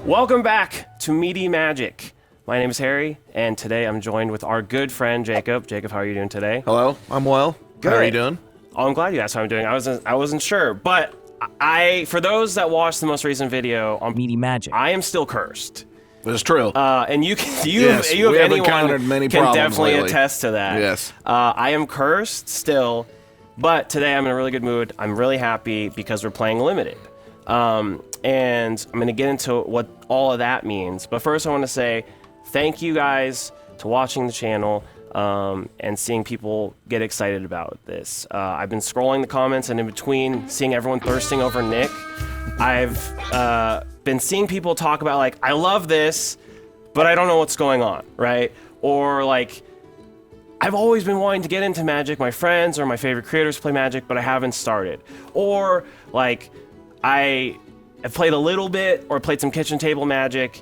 Welcome back to Meaty Magic. My name is Harry, and today I'm joined with our good friend Jacob. Jacob, how are you doing today? Hello, I'm well. Good. How are you doing? Oh, I'm glad you asked how I'm doing. I wasn't sure, but for those that watched the most recent video on Meaty Magic, I am still cursed. That's true. And you Yes, have we have anyone encountered many can problems definitely lately. attest to that. Yes. I am cursed still, but today I'm in a really good mood. I'm really happy because we're playing limited. And I'm going to get into what all of that means. But first I want to say thank you guys to watching the channel and seeing people get excited about this. I've been scrolling the comments, and in between seeing everyone thirsting over Nick, I've been seeing people talk about, like, I love this, but I don't know what's going on, right? Or, like, I've always been wanting to get into Magic. My friends or my favorite creators play Magic, but I haven't started. Or, like, I have played a little bit or played some kitchen table Magic,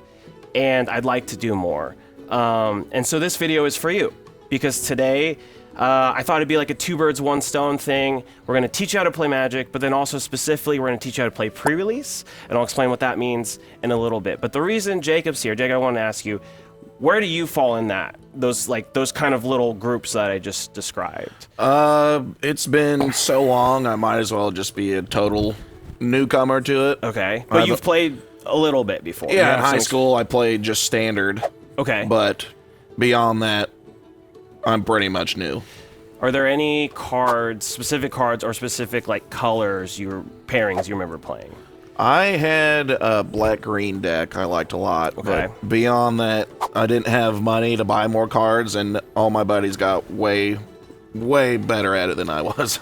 and I'd like to do more. And so this video is for you, because today I thought it'd be like a two birds, one stone thing. We're going to teach you how to play Magic, but then also specifically we're going to teach you how to play pre-release, and I'll explain what that means in a little bit. But the reason Jacob's here, Jacob, I want to ask you, where do you fall in that? Those kind of little groups that I just described. It's been so long, I might as well just be a total newcomer to it. Okay, but you've played a little bit before. Yeah, in high school I played just standard. Okay. But beyond that, I'm pretty much new. Are there any cards, specific cards or specific like colors, pairings you remember playing? I had a black-green deck I liked a lot, Okay. but beyond that, I didn't have money to buy more cards, and all my buddies got way better at it than I was.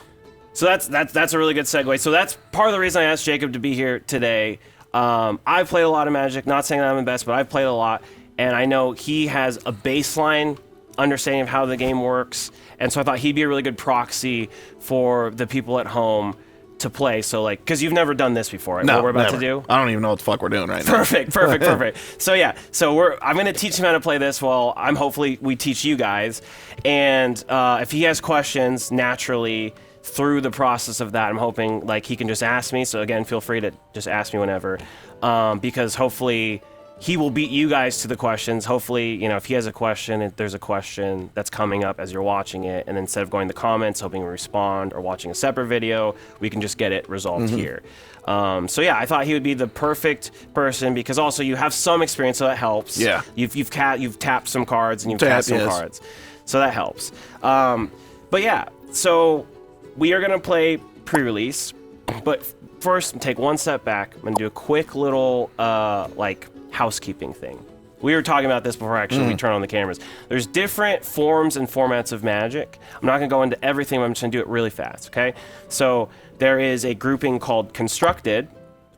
So that's a really good segue. So that's part of the reason I asked Jacob to be here today. I've played a lot of Magic, not saying that I'm the best, but I've played a lot, and I know he has a baseline understanding of how the game works, and so I thought he'd be a really good proxy for the people at home to play. So, like, because you've never done this before, right? No, What we're about never. to do? I don't even know what the fuck we're doing right now. Perfect. So yeah, I'm gonna teach him how to play this. Well, hopefully we teach you guys, and if he has questions, naturally through the process of that, I'm hoping like he can just ask me. So again, feel free to just ask me whenever, because hopefully he will beat you guys to the questions. Hopefully, if he has a question, if there's a question that's coming up as you're watching it, and instead of going to the comments, hoping to respond or watching a separate video, we can just get it resolved here. So yeah, I thought he would be the perfect person, because also you have some experience, so that helps. Yeah. You've tapped some cards and you've cast some cards, so that helps. But yeah, so we are gonna play pre-release, but first take one step back. I'm gonna do a quick little housekeeping thing. We were talking about this before actually we turn on the cameras. There's different forms and formats of Magic. I'm not gonna go into everything, but I'm just gonna do it really fast, okay? So there is a grouping called Constructed,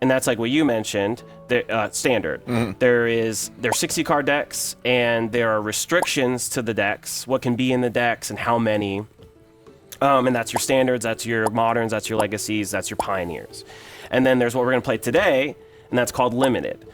and that's like what you mentioned, standard. There's 60 card decks, and there are restrictions to the decks, what can be in the decks and how many. And that's your standards, that's your moderns, that's your legacies, that's your pioneers. And then there's what we're gonna play today, and that's called limited,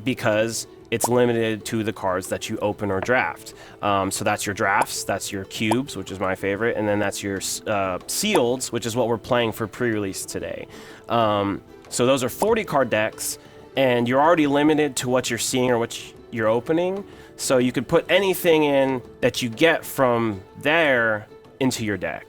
because it's limited to the cards that you open or draft. So that's your drafts, that's your cubes, which is my favorite, and then that's your sealeds, which is what we're playing for pre-release today. So those are 40 card decks, and you're already limited to what you're seeing or what you're opening. So you could put anything in that you get from there into your deck.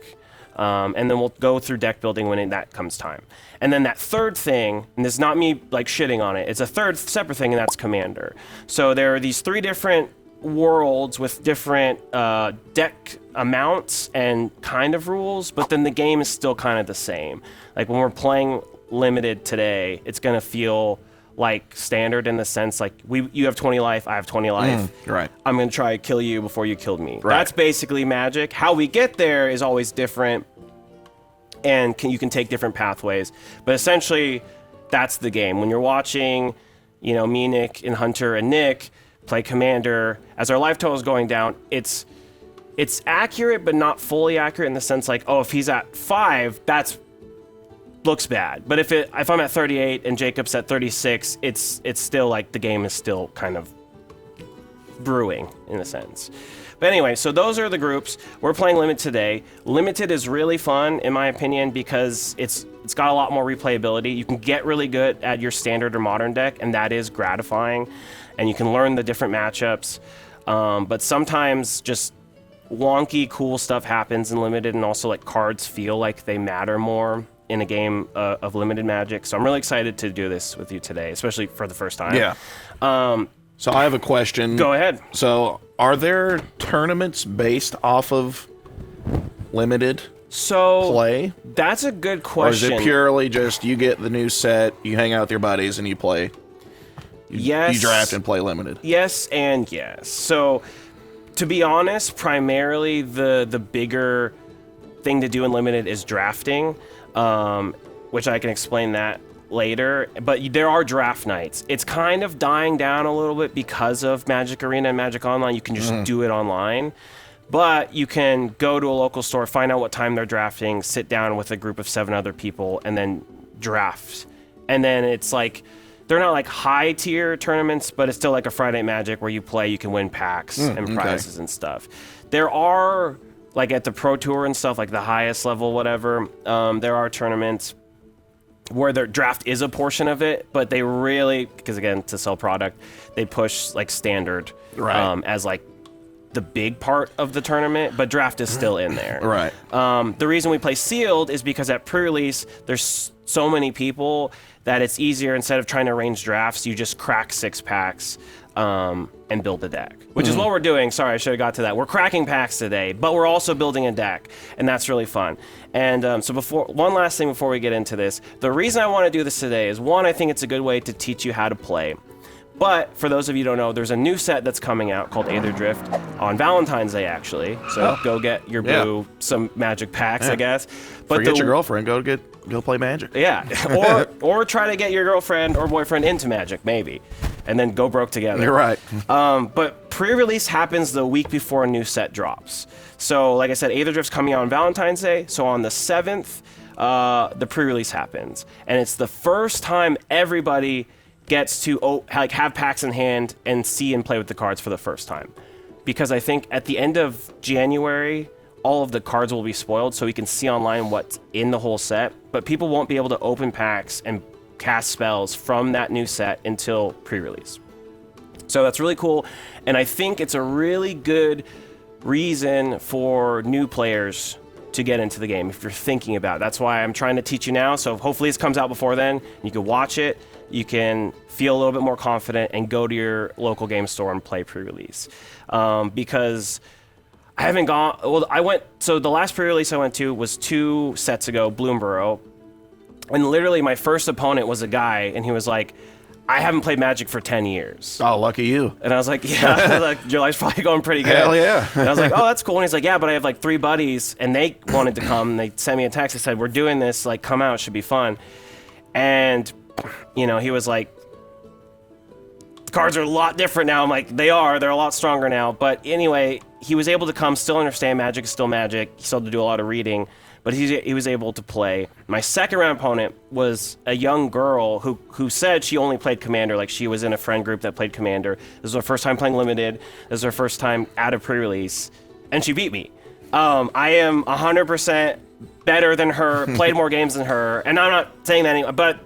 And then we'll go through deck building when that comes time. And then that third thing, and this is not me like shitting on it, it's a third separate thing, and that's Commander. So there are these three different worlds with different deck amounts and kind of rules, but then the game is still kind of the same. Like when we're playing limited today, it's gonna feel like standard in the sense like you have 20 life, I have 20 life. Right. I'm gonna try to kill you before you killed me. Right. That's basically Magic. How we get there is always different, and you can take different pathways. But essentially, that's the game. When you're watching, me, Nick, and Hunter, and Nick play Commander, as our life total is going down, it's accurate, but not fully accurate in the sense like, oh, if he's at 5, that's looks bad. But if I'm at 38 and Jacob's at 36, it's still like the game is still kind of brewing in a sense. But anyway, so those are the groups. We're playing Limited today. Limited is really fun, in my opinion, because it's got a lot more replayability. You can get really good at your standard or modern deck, and that is gratifying. And you can learn the different matchups. But sometimes just wonky, cool stuff happens in Limited, and also like cards feel like they matter more in a game of Limited Magic. So I'm really excited to do this with you today, especially for the first time. Yeah. So I have a question. Go ahead. So are there tournaments based off of Limited play? That's a good question. Or is it purely just you get the new set, you hang out with your buddies, and you play? Yes. You draft and play Limited. Yes and yes. So to be honest, primarily the bigger thing to do in Limited is drafting, which I can explain that later, but there are draft nights. It's kind of dying down a little bit because of Magic Arena and Magic Online. You can just do it online, but you can go to a local store, find out what time they're drafting, sit down with a group of 7 other people, and then draft. And then it's like, they're not like high tier tournaments, but it's still like a Friday Night Magic where you play, you can win packs and prizes and stuff. There are, like at the Pro Tour and stuff, like the highest level, whatever, there are tournaments where their draft is a portion of it, but they really, because again, to sell product, they push like standard as like the big part of the tournament, but draft is still in there. Right. The reason we play sealed is because at pre-release, there's so many people that it's easier, instead of trying to arrange drafts, you just crack 6 packs and build a deck, which is what we're doing. Sorry, I should have got to that. We're cracking packs today, but we're also building a deck, and that's really fun. And so one last thing before we get into this, the reason I want to do this today is, one, I think it's a good way to teach you how to play. But for those of you who don't know, there's a new set that's coming out called Aether Drift on Valentine's Day, actually. So go get your boo some Magic packs, I guess. But forget your girlfriend, go play Magic. Yeah, or try to get your girlfriend or boyfriend into Magic, maybe, and then go broke together. You're right. But pre-release happens the week before a new set drops. So, like I said, Aether Drift's coming out on Valentine's Day. So on the 7th, the pre-release happens, and it's the first time everybody gets to have packs in hand and see and play with the cards for the first time. Because I think at the end of January, all of the cards will be spoiled, so we can see online what's in the whole set, but people won't be able to open packs and cast spells from that new set until pre-release. So that's really cool, and I think it's a really good reason for new players to get into the game if you're thinking about it. That's why I'm trying to teach you now, so hopefully this comes out before then. You can watch it, you can feel a little bit more confident, and go to your local game store and play pre-release. Because I haven't gone, so the last pre-release I went to was 2 sets ago, Bloomborough, and literally my first opponent was a guy, and he was like, I haven't played Magic for 10 years. Oh, lucky you. And I was like, yeah, like, your life's probably going pretty good. Hell yeah. And I was like, oh, that's cool. And he's like, yeah, but I have like 3 buddies, and they wanted to come, and they sent me a text that said, we're doing this, like, come out, it should be fun. And, you know, he was like, the cards are a lot different now. I'm like, they're a lot stronger now. But anyway, he was able to come, still understand Magic is still Magic. He still had to do a lot of reading, but he was able to play. My second round opponent was a young girl who said she only played Commander, like she was in a friend group that played Commander. This was her first time playing Limited. This was her first time at a pre-release, and she beat me. I am 100% better than her, played more games than her, and I'm not saying that anymore, but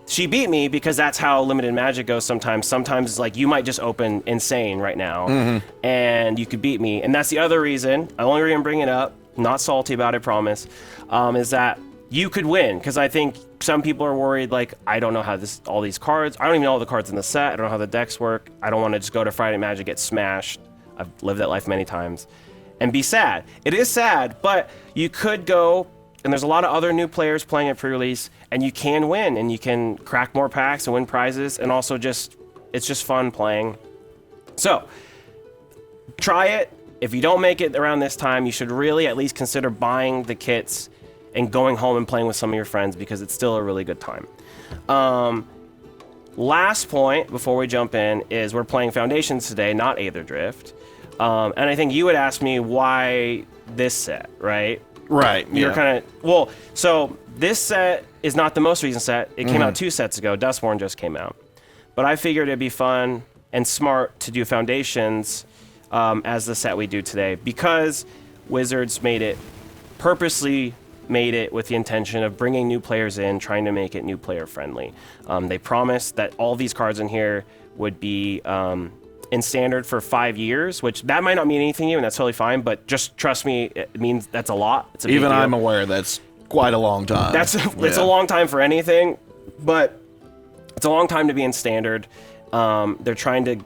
she beat me because that's how Limited Magic goes sometimes. Sometimes it's like you might just open insane right now, and you could beat me. And that's the other reason, the only reason I'm bringing it up, not salty about it, promise, is that you could win. Because I think some people are worried, like, I don't know how all these cards, I don't even know all the cards in the set, I don't know how the decks work, I don't want to just go to Friday Night Magic, get smashed. I've lived that life many times, and be sad. It is sad, but you could go, and there's a lot of other new players playing at pre-release, and you can win, and you can crack more packs and win prizes, and also it's just fun playing. So, try it. If you don't make it around this time, you should really at least consider buying the kits and going home and playing with some of your friends, because it's still a really good time. Last point before we jump in is we're playing Foundations today, not Aether Drift. And I think you would ask me why this set, right? Right. You're kind of, so this set is not the most recent set. It came out 2 sets ago. Dustborn just came out. But I figured it'd be fun and smart to do Foundations as the set we do today, because Wizards purposely made it with the intention of bringing new players in, trying to make it new player friendly. They promised that all these cards in here would be in Standard for 5 years, which that might not mean anything to you, and that's totally fine, but just trust me, it means that's a lot. It's a big deal. I'm aware that's quite a long time. It's a long time for anything, but it's a long time to be in Standard. They're trying to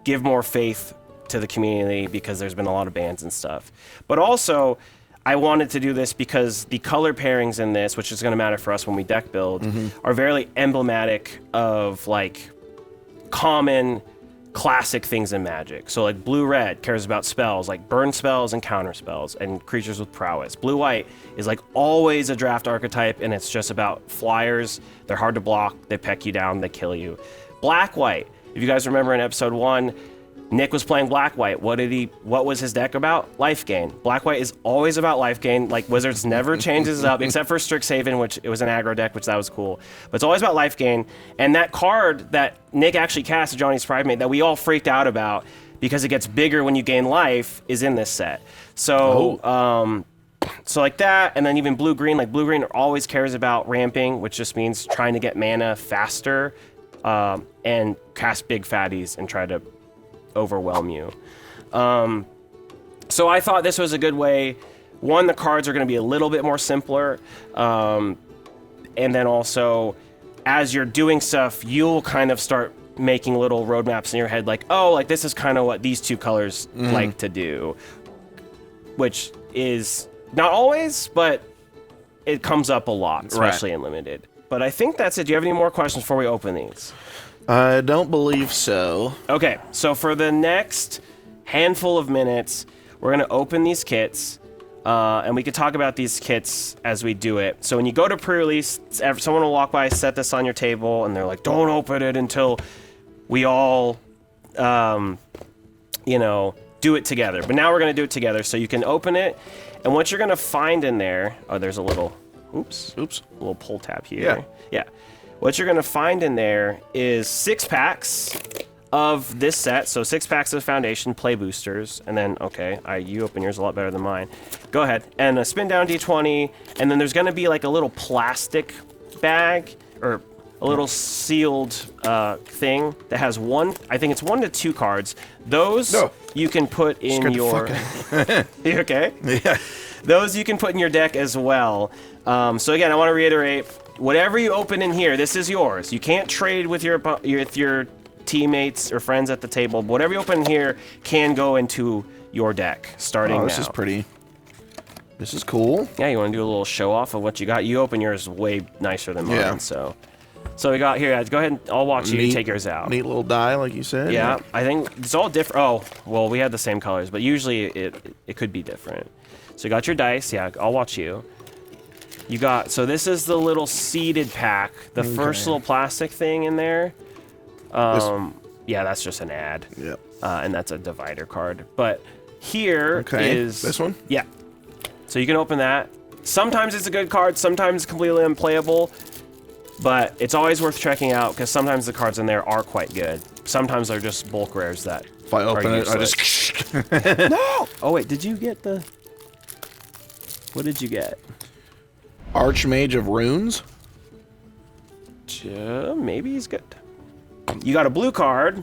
give more faith to the community because there's been a lot of bans and stuff. But also, I wanted to do this because the color pairings in this, which is going to matter for us when we deck build, are very emblematic of like common classic things in Magic. So like blue-red cares about spells like burn spells and counter spells and creatures with prowess. Blue-white is like always a draft archetype, and it's just about flyers. They're hard to block, they peck you down, they kill you. Black-white, if you guys remember in episode 1, Nick was playing Black-White. What was his deck about? Life gain. Black-White is always about life gain. Like, Wizards never changes it up, except for Strixhaven, which it was an aggro deck, which that was cool. But it's always about life gain. And that card that Nick actually cast, Johnny's Pride Mate, that we all freaked out about because it gets bigger when you gain life, is in this set. So, so like that, and then even blue-green. Like, blue-green always cares about ramping, which just means trying to get mana faster and cast big fatties and try to overwhelm you. So I thought this was a good way. One, the cards are going to be a little bit more simpler, and then also as you're doing stuff, you'll kind of start making little roadmaps in your head, like, oh, like this is kind of what these two colors like to do, which is not always, but it comes up a lot, especially in Limited. But I think that's it. Do you have any more questions before we open these? I don't believe so. Okay, so for the next handful of minutes, we're going to open these kits, and we can talk about these kits as we do it. So when you go to pre-release, someone will walk by, set this on your table, and they're like, don't open it until we all, do it together. But now we're going to do it together, so you can open it, and what you're going to find in there, there's a little, oops, a little pull tab here. Yeah. What you're going to find in there is 6 packs of this set. So 6 packs of Foundation play boosters. And then, you open yours a lot better than mine. Go ahead. And a spin down D20. And then there's going to be like a little plastic bag or a little sealed thing that has I think it's 1 to 2 cards. Those you can put in your... You okay? Yeah. Those you can put in your deck as well. So again, I want to reiterate, whatever you open in here, this is yours. You can't trade with your teammates or friends at the table. Whatever you open in here can go into your deck starting now. This is pretty. This is cool. Yeah, you want to do a little show off of what you got? You open yours way nicer than mine. So we got here, guys. Go ahead and I'll watch you take yours out. Neat little die, like you said. Yeah, I think it's all different. Oh, well, we had the same colors, but usually it could be different. So you got your dice. Yeah, I'll watch you. You got, so this is the little seeded pack, the first little plastic thing in there. Yeah, that's just an ad. Yep. And that's a divider card. But here is... This one? Yeah. So you can open that. Sometimes it's a good card, sometimes it's completely unplayable, but it's always worth checking out because sometimes the cards in there are quite good. Sometimes they're just bulk rares that if I open it, I just... No! Oh, wait, did you get the... What did you get? Archmage of Runes? Maybe he's good. You got a blue card.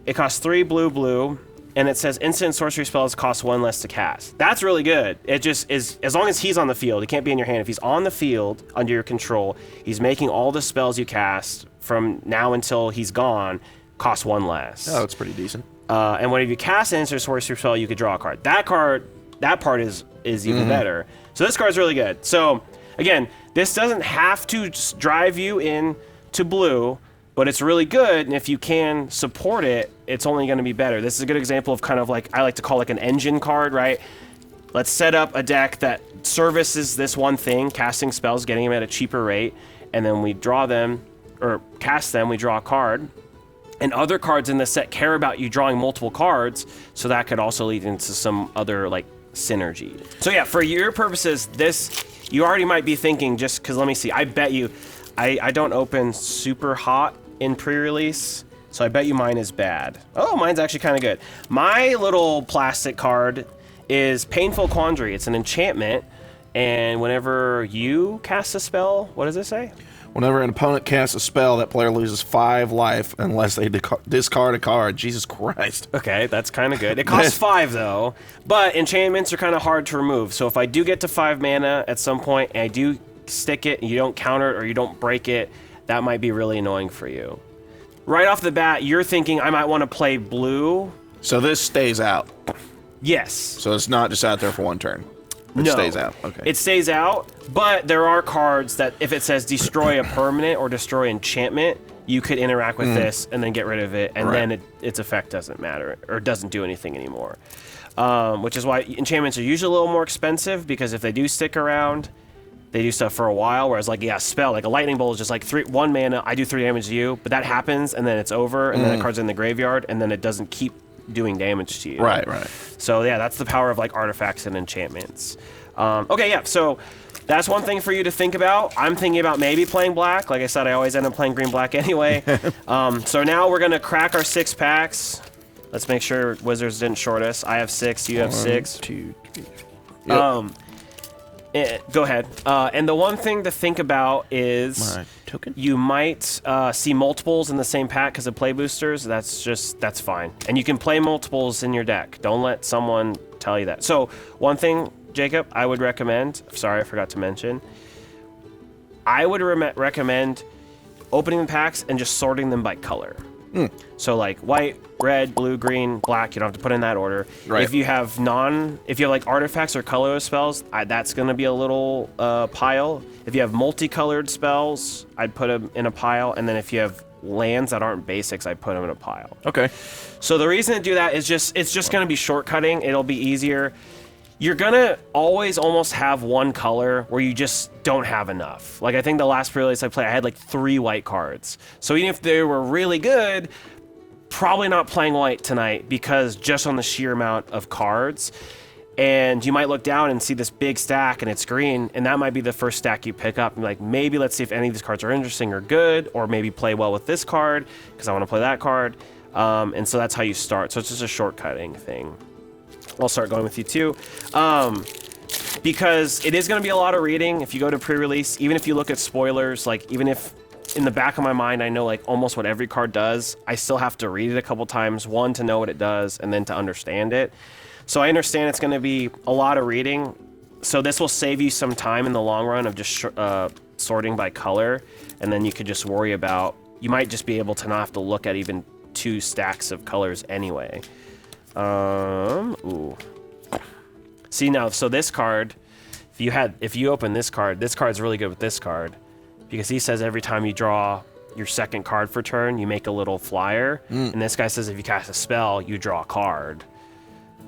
It costs 3 blue, and it says instant sorcery spells cost 1 less to cast. That's really good. It just is, as long as he's on the field, it can't be in your hand. If he's on the field under your control, he's making all the spells you cast from now until he's gone cost 1 less. Oh, it's pretty decent. And whenever you cast an instant sorcery spell, you could draw a card. That part is even better. So this card's really good. So again, this doesn't have to drive you in to blue, but it's really good, and if you can support it, it's only going to be better. This is a good example of kind of like, I like to call like an engine card, right? Let's set up a deck that services this one thing, casting spells, getting them at a cheaper rate, and then we draw them, or cast them, we draw a card. And other cards in this set care about you drawing multiple cards, so that could also lead into some other like synergy. So yeah, for your purposes, this, you already might be thinking, just because let me see, I bet you, I don't open super hot in pre-release, So I bet you mine is bad. Oh, mine's actually kind of good. My little plastic card is Painful Quandary. It's an enchantment, and whenever you cast a spell, what does it say? Whenever an opponent casts a spell, that player loses 5 life unless they discard a card. Jesus Christ. Okay, that's kind of good. It costs 5, though, but enchantments are kind of hard to remove. So if I do get to 5 mana at some point, and I do stick it, and you don't counter it or you don't break it, that might be really annoying for you. Right off the bat, you're thinking I might want to play blue. So this stays out. Yes. So it's not just out there for one turn. It stays out. Okay. It stays out, but there are cards that if it says destroy a permanent or destroy enchantment, you could interact with this and then get rid of it, and then its effect doesn't matter or doesn't do anything anymore. Which is why enchantments are usually a little more expensive, because if they do stick around, they do stuff for a while, whereas like, yeah, spell, like a lightning bolt is just like 1 mana, I do 3 damage to you, but that happens and then it's over, and then that card's in the graveyard, and then it doesn't keep doing damage to you. Right. So yeah, that's the power of like artifacts and enchantments. Okay, yeah, so that's one thing for you to think about. I'm thinking about maybe playing black. Like I said, I always end up playing green-black anyway. So now we're gonna crack our 6 packs. Let's make sure Wizards didn't short us. I have 6, you have 6. 1, 2, 3. Yep. Go ahead. And the one thing to think about is My token? you might see multiples in the same pack because of play boosters. That's fine. And you can play multiples in your deck. Don't let someone tell you that. So one thing, Jacob, I would recommend, sorry, I forgot to mention, I would recommend opening the packs and just sorting them by color. So like white, red, blue, green, black, you don't have to put in that order. Right. If you have like artifacts or colorless spells, that's going to be a little pile. If you have multicolored spells, I'd put them in a pile. And then if you have lands that aren't basics, I'd put them in a pile. Okay. So the reason to do that is it's just going to be shortcutting. It'll be easier. You're going to always almost have one color where you just don't have enough. Like I think the last pre-release I played, I had like 3 white cards. So even if they were really good, probably not playing white tonight because just on the sheer amount of cards. And you might look down and see this big stack and it's green, and that might be the first stack you pick up. And like, maybe let's see if any of these cards are interesting or good, or maybe play well with this card because I want to play that card. And so that's how you start. So it's just a shortcutting thing. I'll start going with you too. Because it is going to be a lot of reading if you go to pre-release, even if you look at spoilers, like even if in the back of my mind I know like almost what every card does, I still have to read it a couple times, one, to know what it does, and then to understand it. So I understand it's going to be a lot of reading, so this will save you some time in the long run of just sorting by color, and then you could just worry about, you might just be able to not have to look at even 2 stacks of colors anyway. Ooh. See now, so this card, if you open this card's really good with this card, because he says every time you draw your second card for turn, you make a little flyer, and this guy says if you cast a spell, you draw a card.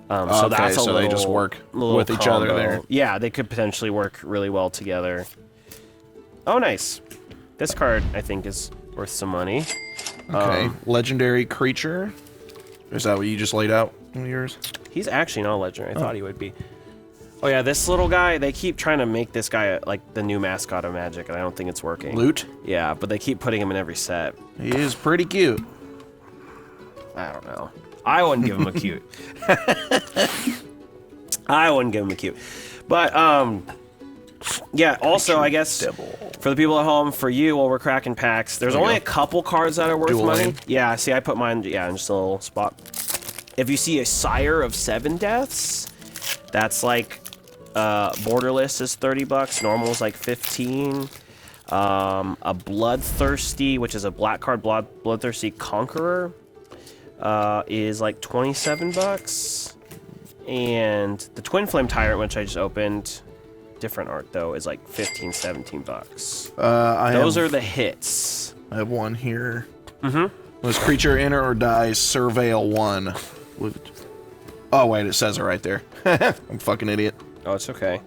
So that's they just work with each other there. Yeah, they could potentially work really well together. Oh, nice. This card, I think, is worth some money. Okay, legendary creature. Is that what you just laid out in yours? He's actually not a legendary. I thought he would be. Oh yeah, this little guy, they keep trying to make this guy like the new mascot of Magic, and I don't think it's working. Loot? Yeah, but they keep putting him in every set. He is pretty cute. I don't know. I wouldn't give him a cute. I wouldn't give him a cute. But, yeah, also, I guess, for the people at home, for you, while we're cracking packs, there's only a couple cards that are worth money. Lane. Yeah, see, I put mine, in just a little spot. If you see a Sire of 7 Deaths, that's like, Borderless is $30, normal is like 15. A Bloodthirsty, which is a black card, Bloodthirsty Conqueror, is like $27. And the Twin Flame Tyrant, which I just opened, different art though, is like $15-17. Those are the hits. I have one here. Was creature enter or die, surveil 1. Oh wait, it says it right there. I'm a fucking idiot. Oh, it's okay.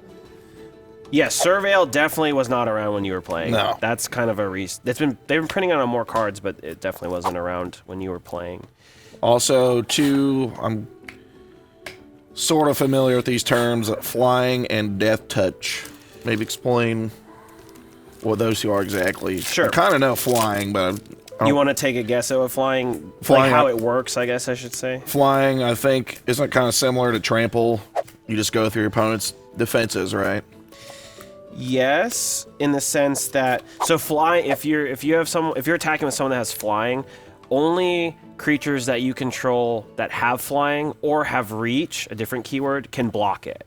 Yeah, Surveil definitely was not around when you were playing. No. That's kind of a they've been printing out on more cards, but it definitely wasn't around when you were playing. Also, 2, I'm sort of familiar with these terms, flying and death touch. Maybe explain what those 2 are exactly. Sure. I kind of know flying, but You want to take a guess at what flying like how it works, I guess I should say? Flying, I think, isn't kind of similar to trample. You just go through your opponent's defenses, right? Yes, in the sense that if you're attacking with someone that has flying, only creatures that you control that have flying or have reach, a different keyword, can block it.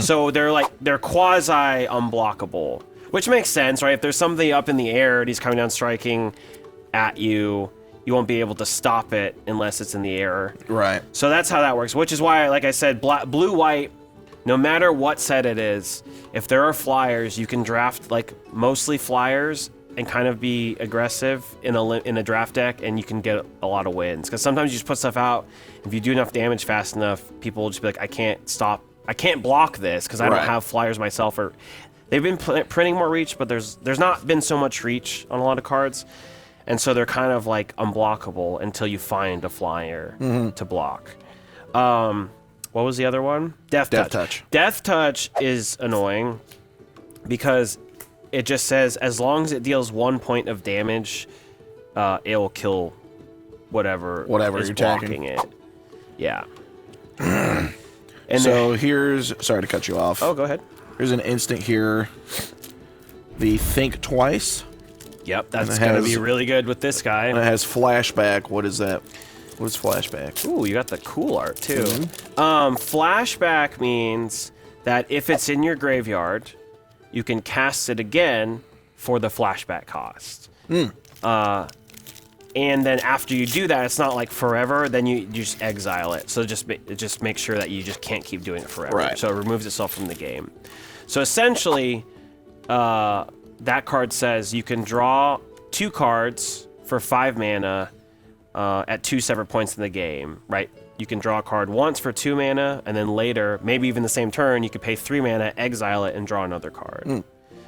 So they're quasi unblockable, which makes sense, right? If there's something up in the air and he's coming down striking at you, you won't be able to stop it unless it's in the air. Right. So that's how that works, which is why, like I said, blue white, no matter what set it is, if there are flyers, you can draft like mostly flyers and kind of be aggressive in a draft deck, and you can get a lot of wins. Because sometimes you just put stuff out, if you do enough damage fast enough, people will just be like, I can't block this because I don't have flyers myself. Or they've been printing more reach, but there's not been so much reach on a lot of cards, and so they're kind of like unblockable until you find a flyer to block. What was the other one? Death Touch. Death Touch is annoying because it just says as long as it deals 1 point of damage, it'll kill whatever is you're blocking it. Yeah. And so here's, sorry to cut you off. Oh, go ahead. Here's an instant here. The Think Twice. Yep, that's going to be really good with this guy. And it has Flashback. What is that? What is Flashback? Ooh, you got the cool art, too. Flashback means that if it's in your graveyard, you can cast it again for the flashback cost. And then after you do that, it's not like forever, then you just exile it. So just make sure that you just can't keep doing it forever. Right. So it removes itself from the game. So essentially, that card says you can draw 2 cards for 5 mana at 2 separate points in the game, right? You can draw a card once for 2 mana, and then later, maybe even the same turn, you could pay 3 mana, exile it, and draw another card.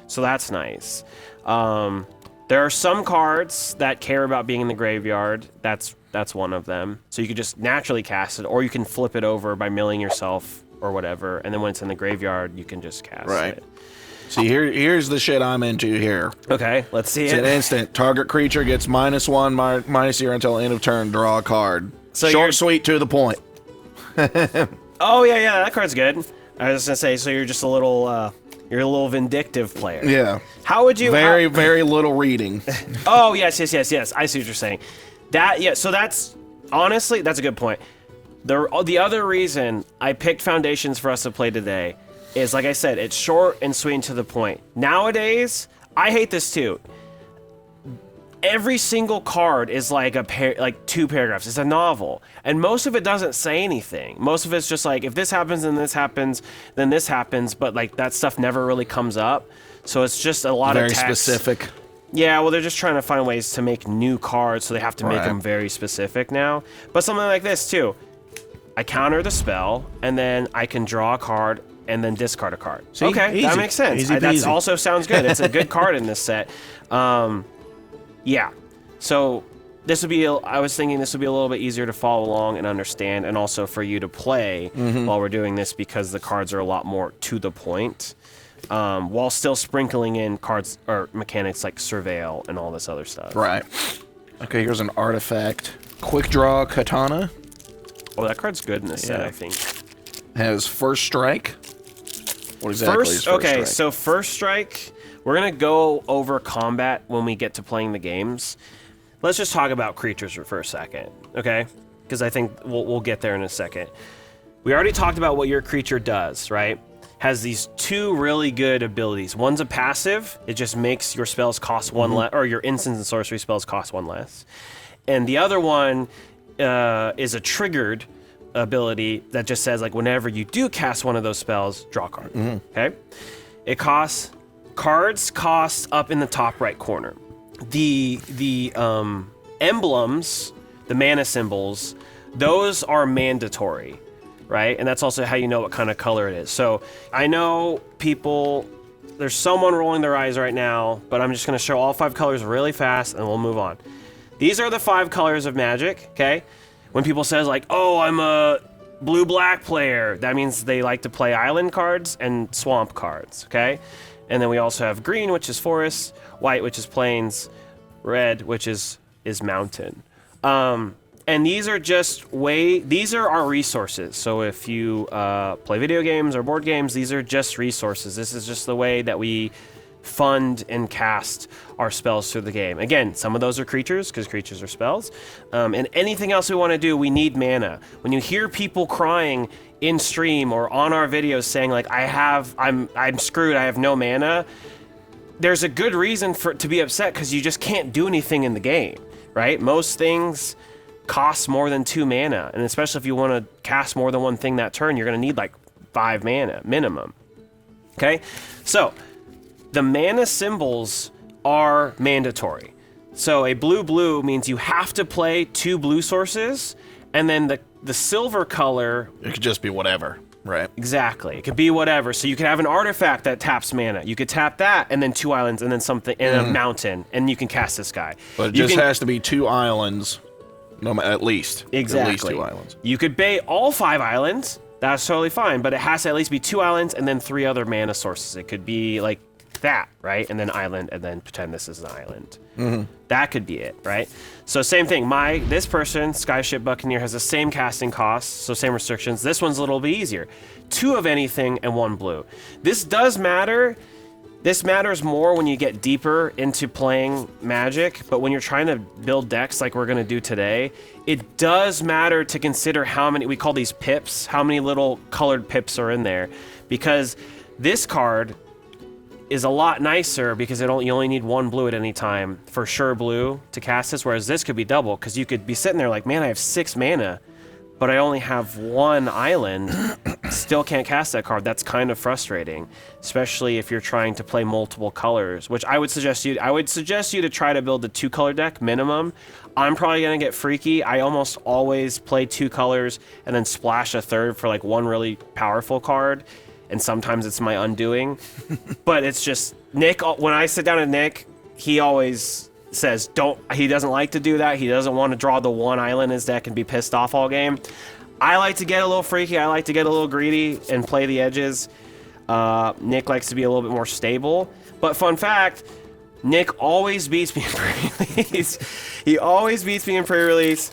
So that's nice. There are some cards that care about being in the graveyard. That's one of them. So you could just naturally cast it, or you can flip it over by milling yourself or whatever, and then when it's in the graveyard, you can just cast it. See, here's the shit I'm into here. Okay, let's see it's it. It's an instant. Target creature gets -1, -0 until end of turn. Draw a card. So short, sweet, to the point. Oh, yeah, that card's good. I was going to say, so you're just a little... You're a little vindictive player. Yeah. How would you... Very little reading. Oh, yes. I see what you're saying. So that's... Honestly, that's a good point. The other reason I picked Foundations for us to play today is, like I said, it's short and sweet and to the point. Nowadays, I hate this too. Every single card is like 2 paragraphs. It's a novel. And most of it doesn't say anything. Most of it's just like, if this happens and this happens, then this happens. But like that stuff never really comes up. So it's just a lot of text. Very specific. Yeah, well, they're just trying to find ways to make new cards, so they have to make them very specific now. But something like this too. I counter the spell, and then I can draw a card and then discard a card. See, okay, easy. That makes sense. That also sounds good. It's a good card in this set. Yeah, so I was thinking this would be a little bit easier to follow along and understand, and also for you to play while we're doing this, because the cards are a lot more to the point, while still sprinkling in cards or mechanics like Surveil and all this other stuff. Right. Okay, here's an artifact. Quick Draw Katana. Oh, that card's good in this set, I think. Has First Strike. What exactly is First Strike? So First Strike... We're going to go over combat when we get to playing the games. Let's just talk about creatures for a second, okay? Because I think we'll get there in a second. We already talked about what your creature does, right? Has these 2 really good abilities. One's a passive. It just makes your spells cost 1 less, or your instants and sorcery spells cost 1 less. And the other one is a triggered ability that just says, like, whenever you do cast one of those spells, draw a card, okay? It costs... Cards cost up in the top right corner. The emblems, the mana symbols, those are mandatory, right? And that's also how you know what kind of color it is. So I know there's someone rolling their eyes right now, but I'm just going to show all 5 colors really fast and we'll move on. These are the 5 colors of Magic, okay? When people says like, oh, I'm a blue-black player, that means they like to play island cards and swamp cards, okay? And then we also have green, which is forest, white, which is plains, red, which is is mountain. And these are these are our resources. So if you play video games or board games, these are just resources. This is just the way that we fund and cast our spells through the game. Again, some of those are creatures, because creatures are spells. And anything else we want to do, we need mana. When you hear people crying in stream or on our videos saying like, I'm screwed, I have no mana, there's a good reason to be upset, because you just can't do anything in the game, right? Most things cost more than 2 mana, and especially if you want to cast more than one thing that turn, you're going to need like 5 mana minimum. Okay, so the mana symbols are mandatory. So a blue means you have to play 2 blue sources, and then the silver color, it could just be whatever, right? Exactly, it could be whatever. So you could have an artifact that taps mana. You could tap that, and then 2 islands, and then something, and a mountain, and you can cast this guy. But it just has to be 2 islands, at least. Exactly. At least 2 islands. You could bait all 5 islands. That's totally fine, but it has to at least be 2 islands and then 3 other mana sources. It could be like that, right? And then island, and then pretend this is an island. That could be it, right? So same thing. This person, Skyship Buccaneer, has the same casting costs, so same restrictions. This one's a little bit easier. 2 of anything and 1 blue. This does matter. This matters more when you get deeper into playing Magic, but when you're trying to build decks like we're going to do today, it does matter to consider how many, we call these pips, how many little colored pips are in there, because this card is a lot nicer because you only need 1 blue at any time, for sure blue, to cast this, whereas this could be double, because you could be sitting there like, man, I have 6 mana, but I only have 1 island, still can't cast that card. That's kind of frustrating, especially if you're trying to play multiple colors, which I would suggest you to try to build a 2-color deck minimum. I'm probably going to get freaky. I almost always play 2 colors and then splash a third for like 1 really powerful card, and sometimes it's my undoing. But it's just, Nick, when I sit down with Nick, he always says he doesn't like to do that. He doesn't want to draw the 1 island in his deck and be pissed off all game. I like to get a little freaky. I like to get a little greedy and play the edges. Nick likes to be a little bit more stable. But fun fact, Nick always beats me in pre-release. He always beats me in pre-release.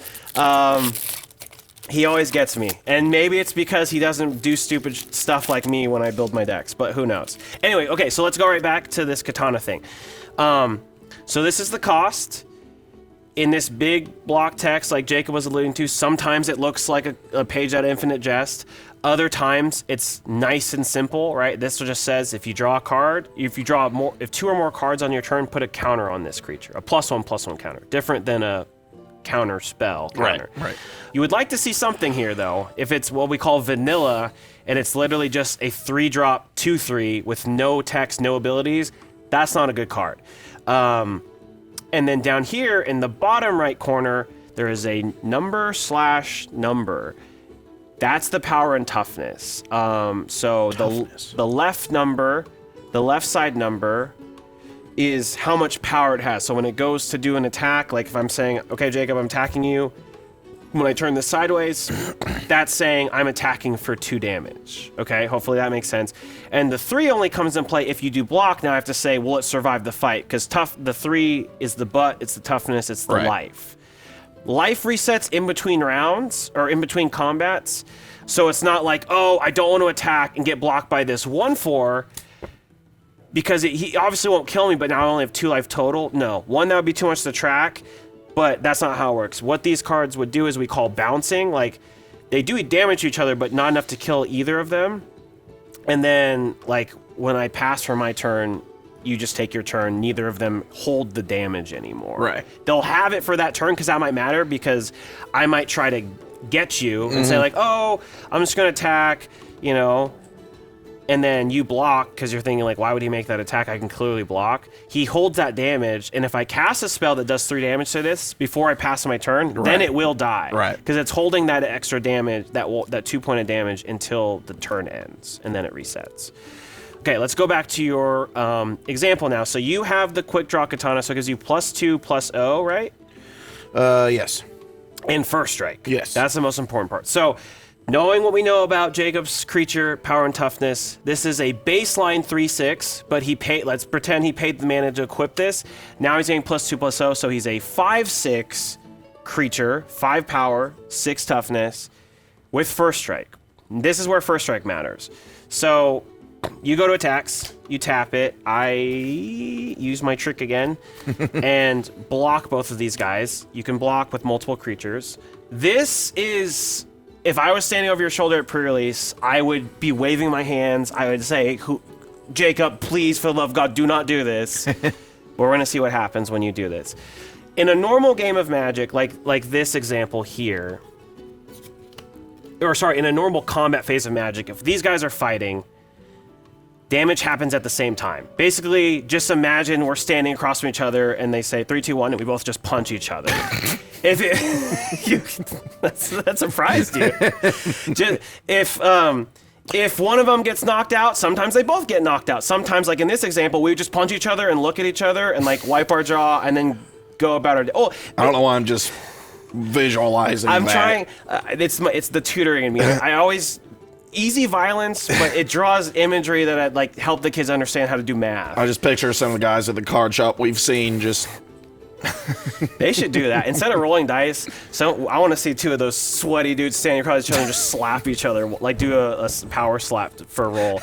He always gets me. And maybe it's because he doesn't do stupid stuff like me when I build my decks, but who knows. Anyway, okay, so let's go right back to this katana thing. So this is the cost. In this big block text, like Jacob was alluding to, sometimes it looks like a page out of Infinite Jest. Other times, it's nice and simple, right? This just says if you draw a card, if 2 or more cards on your turn, put a counter on this creature. A +1/+1 counter. Different than a counter spell counter. Right. You would like to see something here, though. If it's what we call vanilla, and it's literally just a 3-drop 2/3 with no text, no abilities, that's not a good card. And then down here in the bottom right corner, there is a number/number. That's the power and toughness. So toughness. The left side number is how much power it has. So when it goes to do an attack, like if I'm saying, okay, Jacob, I'm attacking you, when I turn this sideways, that's saying I'm attacking for 2 damage. Okay, hopefully that makes sense. And the 3 only comes in play if you do block. Now I have to say, will it survive the fight? Because the 3 is the butt, it's the toughness, it's the life. Life resets in between rounds, or in between combats. So it's not like, oh, I don't want to attack and get blocked by this 1/4, because he obviously won't kill me, but now I only have 2 life total. No, 1, that would be too much to track. But that's not how it works. What these cards would do is we call bouncing. Like, they do damage to each other, but not enough to kill either of them. And then, like, when I pass for my turn, you just take your turn. Neither of them hold the damage anymore. Right. They'll have it for that turn, because that might matter, because I might try to get you and say, like, oh, I'm just going to attack, you know, and then you block because you're thinking, like, why would he make that attack? I can clearly block. He holds that damage, and if I cast a spell that does 3 damage to this before I pass my turn, then it will die. Right. Because it's holding that extra damage, that 2-pointed damage, until the turn ends, and then it resets. Okay, let's go back to your example now. So you have the Quick Draw Katana, so it gives you +2/+0, right? Yes. And First Strike. Yes. That's the most important part. So Knowing what we know about Jacob's creature power and toughness, this is a baseline 3/6, but let's pretend he paid the mana to equip this. Now he's getting +2/+0, so he's a 5/6 creature, 5 power, 6 toughness, with first strike. This is where first strike matters. So you go to attacks, you tap it. I use my trick again and block both of these guys. You can block with multiple creatures. This is, if I was standing over your shoulder at pre-release, I would be waving my hands. I would say, Jacob, please, for the love of God, do not do this. But we're going to see what happens when you do this. In a normal game of Magic, like this example here, in a normal combat phase of Magic, if these guys are fighting, damage happens at the same time. Basically, just imagine we're standing across from each other and they say 3, 2, 1, and we both just punch each other. That surprised you. If one of them gets knocked out, sometimes they both get knocked out. Sometimes, like in this example, we would just punch each other and look at each other and like wipe our jaw and then go about our day. I don't know why I'm just visualizing I'm that. trying. It's the tutoring in me. I always easy violence, but it draws imagery that I'd like help the kids understand how to do math. I just picture some of the guys at the card shop we've seen just. They should do that instead of rolling dice. So I want to see 2 of those sweaty dudes standing across each other and just slap each other, like do a power slap for a roll.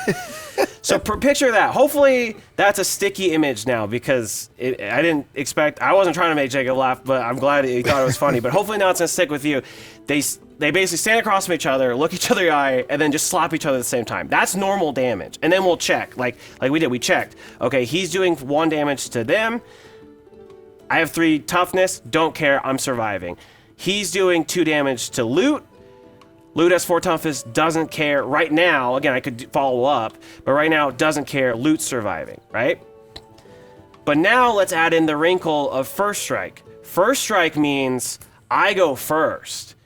So picture that. Hopefully that's a sticky image now, because I wasn't trying to make Jacob laugh, but I'm glad he thought it was funny. But hopefully now it's gonna stick with you. They basically stand across from each other, look each other in the eye, and then just slap each other at the same time. That's normal damage. And then we'll check, like we did. We checked. Okay, he's doing 1 damage to them. I have 3 toughness, don't care, I'm surviving. He's doing 2 damage to Loot. Loot has 4 toughness, doesn't care. Right now, again, I could follow up, but right now, doesn't care, Loot's surviving, right? But now let's add in the wrinkle of first strike. First strike means I go first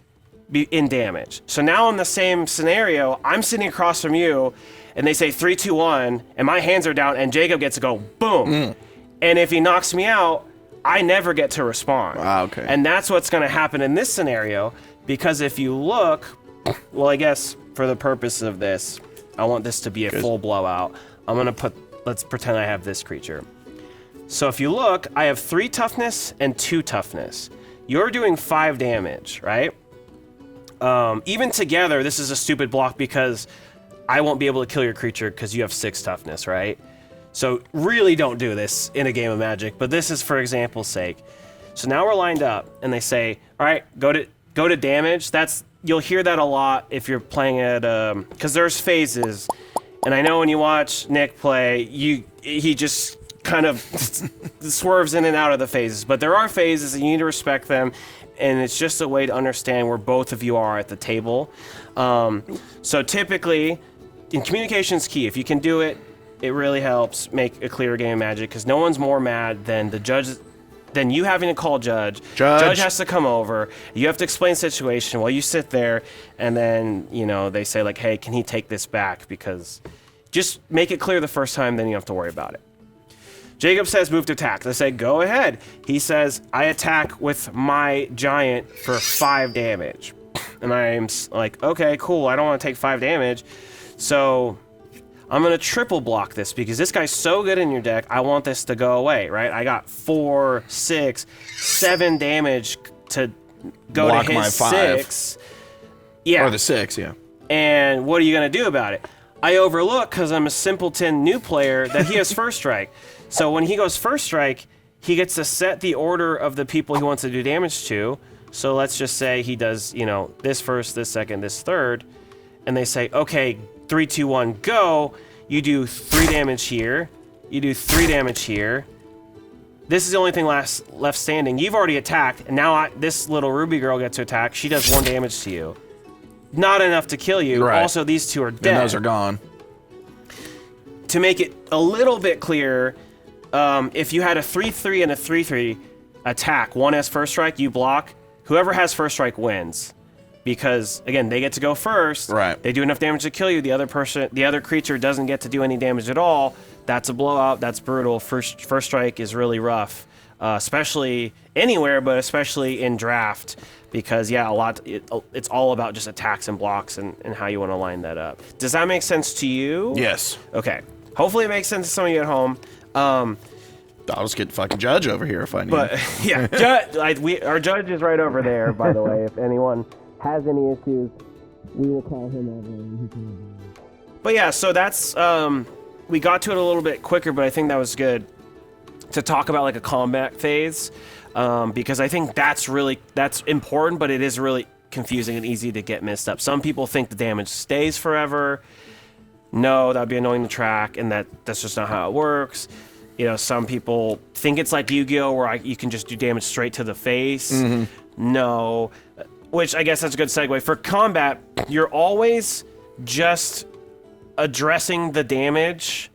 in damage. So now in the same scenario, I'm sitting across from you, and they say 3, 2, 1, and my hands are down, and Jacob gets to go boom. And if he knocks me out, I never get to respond. Okay. And that's what's going to happen in this scenario, because if you look, well, I guess for the purpose of this, I want this to be a full blowout. Let's pretend I have this creature. So if you look, I have 3 toughness and 2 toughness. You're doing 5 damage, right? Even together, this is a stupid block because I won't be able to kill your creature because you have 6 toughness, right? So really don't do this in a game of Magic, but this is for example's sake. So now we're lined up, and they say, all right, go to damage. You'll hear that a lot if you're playing at, because there's phases. And I know when you watch Nick play, he just kind of swerves in and out of the phases. But there are phases, and you need to respect them, and it's just a way to understand where both of you are at the table. So typically, in communication's key. If you can do it, it really helps make a clear game of Magic, because no one's more mad than the judge, than you having to call Judge. Judge has to come over. You have to explain the situation while you sit there, and then, they say, like, hey, can he take this back? Because just make it clear the first time, then you don't have to worry about it. Jacob says move to attack. I say, go ahead. He says, I attack with my giant for 5 damage. And I'm like, okay, cool. I don't want to take 5 damage. So I'm going to triple block this, because this guy's so good in your deck, I want this to go away, right? I got 4, 6, 7 damage to go block to his my 5. 6. Yeah. Or the 6, yeah. And what are you going to do about it? I overlook, because I'm a simpleton new player, that he has first strike. So when he goes first strike, he gets to set the order of the people he wants to do damage to. So let's just say he does, this first, this second, this third. And they say, okay, 3, 2, 1, go. You do 3 damage here. You do 3 damage here. This is the only thing left standing. You've already attacked, and now this little Ruby girl gets to attack. She does 1 damage to you. Not enough to kill you. Right. Also, these 2 are dead. And those are gone. To make it a little bit clearer, if you had a 3-3 and a 3-3 attack, one has first strike, you block. Whoever has first strike wins. Because, again, they get to go first. Right. They do enough damage to kill you. The other creature doesn't get to do any damage at all. That's a blowout. That's brutal. First strike is really rough, especially anywhere, but especially in draft. because it's all about just attacks and blocks and how you want to line that up. Does that make sense to you? Yes. Okay. Hopefully it makes sense to some of you at home. I'll just get fucking Judge over here if I need. But yeah, our judge is right over there, by the way. If anyone has any issues, we will call him over. But yeah, so that's we got to it a little bit quicker, but I think that was good to talk about like a combat phase, because I think that's important, but it is really confusing and easy to get messed up. Some people think the damage stays forever. No, that would be annoying to track, and that's just not how it works. You know, some people think it's like Yu-Gi-Oh! Where you can just do damage straight to the face. Mm-hmm. No, which I guess that's a good segue. For combat, you're always just addressing the damage.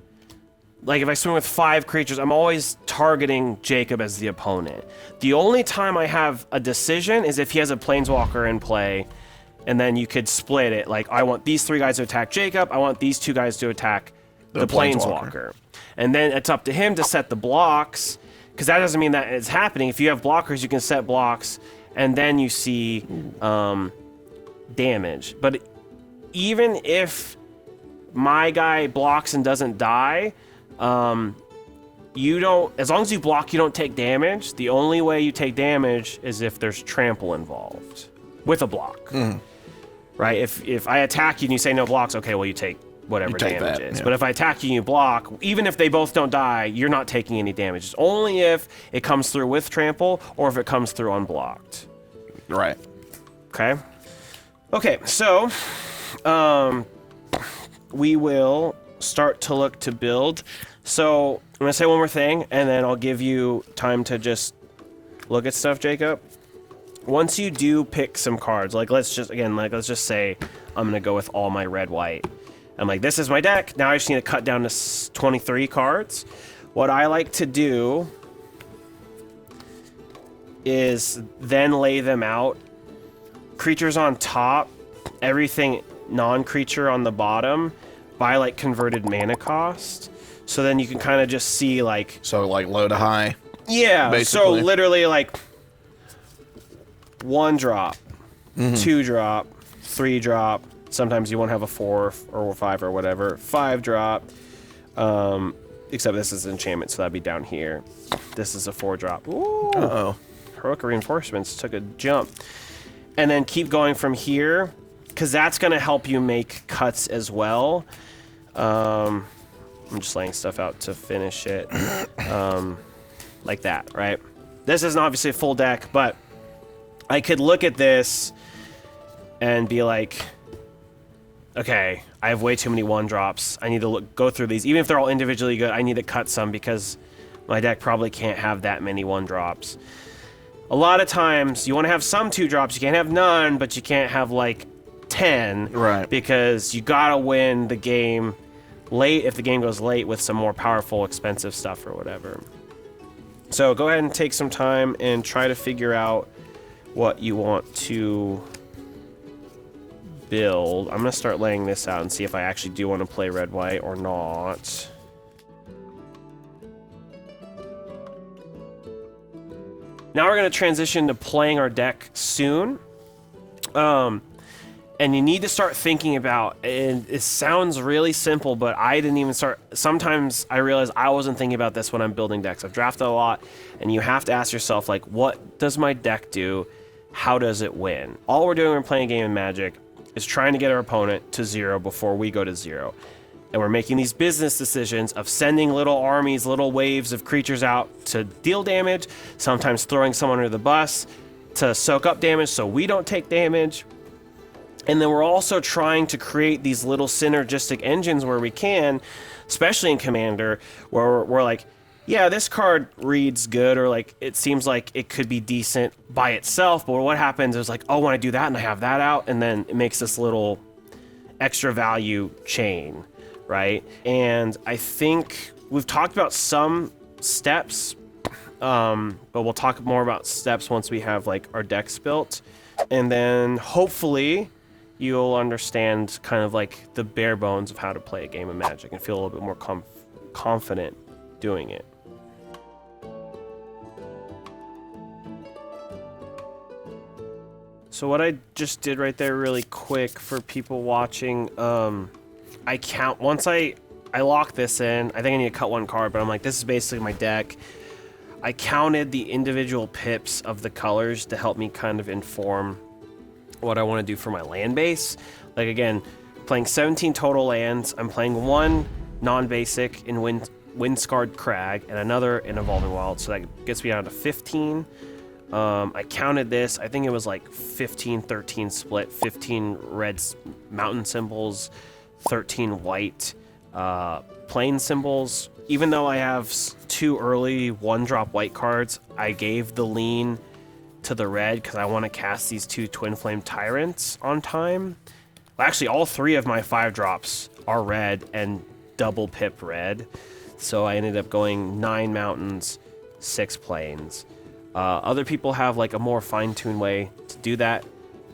Like if I swing with 5 creatures, I'm always targeting Jacob as the opponent. The only time I have a decision is if he has a Planeswalker in play, and then you could split it. Like, I want these 3 guys to attack Jacob, I want these 2 guys to attack the Planeswalker. And then it's up to him to set the blocks, because that doesn't mean that it's happening. If you have blockers, you can set blocks, and then you see damage. But even if my guy blocks and doesn't die, you don't, as long as you block, you don't take damage. The only way you take damage is if there's trample involved with a block. Right? If I attack you and you say no blocks, okay, well, you take whatever damage is. Yeah. But if I attack you and you block, even if they both don't die, you're not taking any damage. It's only if it comes through with trample or if it comes through unblocked. Right. Okay. Okay, so we will start to look to build. So I'm going to say one more thing, and then I'll give you time to just look at stuff, Jacob. Once you do pick some cards, like let's just say I'm going to go with all my red-white. I'm like, this is my deck. Now I just need to cut down to 23 cards. What I like to do is then lay them out. Creatures on top, everything non-creature on the bottom, by like converted mana cost. So then you can kind of just see like... So like low to high? Yeah, basically. So literally like 1 drop, 2 drop, 3 drop. Sometimes you won't have a 4 or 5 or whatever. 5 drop. Except this is enchantment, so that'd be down here. This is a 4 drop. Ooh. Uh-oh. Heroic Reinforcements took a jump. And then keep going from here, because that's going to help you make cuts as well. I'm just laying stuff out to finish it. Like that, right? This isn't obviously a full deck, but I could look at this and be like... Okay, I have way too many 1-drops. I need to go through these. Even if they're all individually good, I need to cut some because my deck probably can't have that many 1-drops. A lot of times, you want to have some 2-drops. You can't have none, but you can't have, like, 10. Right. Because you gotta win the game late if the game goes late with some more powerful, expensive stuff or whatever. So go ahead and take some time and try to figure out what you want to... build. I'm gonna start laying this out and see if I actually do want to play red-white or not. Now we're gonna transition to playing our deck soon. And you need to start thinking about, and it sounds really simple, but I didn't even start. Sometimes I realize I wasn't thinking about this when I'm building decks. I've drafted a lot, and you have to ask yourself, like, what does my deck do? How does it win? All we're doing when we're playing a game of Magic is trying to get our opponent to 0 before we go to 0. And we're making these business decisions of sending little armies, little waves of creatures out to deal damage, sometimes throwing someone under the bus to soak up damage so we don't take damage. And then we're also trying to create these little synergistic engines where we can, especially in Commander, where we're like, yeah, this card reads good, or like it seems like it could be decent by itself, but what happens is like, oh, when I do that and I have that out, and then it makes this little extra value chain, right? And I think we've talked about some steps, but we'll talk more about steps once we have like our decks built, and then hopefully you'll understand kind of like the bare bones of how to play a game of Magic and feel a little bit more confident doing it. So what I just did right there really quick for people watching, I count, once I lock this in, I think I need to cut one card, but I'm like, this is basically my deck. I counted the individual pips of the colors to help me kind of inform what I want to do for my land base. Like again, playing 17 total lands, I'm playing one non-basic in Windscarred Crag and another in Evolving Wild, so that gets me down to 15. I counted this, I think it was like 15-13 split, 15 red mountain symbols, 13 white plain symbols. Even though I have 2 early 1-drop white cards, I gave the lean to the red because I want to cast these 2 Twin Flame Tyrants on time. Well, actually, all 3 of my 5-drops are red and double pip red. So I ended up going 9 mountains, 6 plains. Other people have like a more fine-tuned way to do that,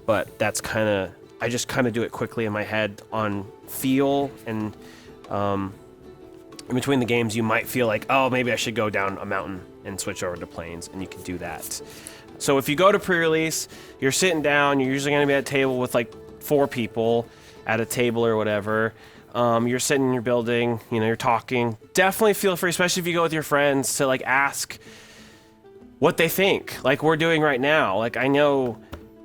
but that's kind of, I just kind of do it quickly in my head on feel, and in between the games you might feel like, oh, maybe I should go down a mountain and switch over to plains, and you can do that. So if you go to pre-release, you're sitting down, you're usually going to be at a table with like 4 people at a table or whatever. You're sitting in your building, you know, you're talking. Definitely feel free, especially if you go with your friends, to like ask what they think, like we're doing right now. Like I know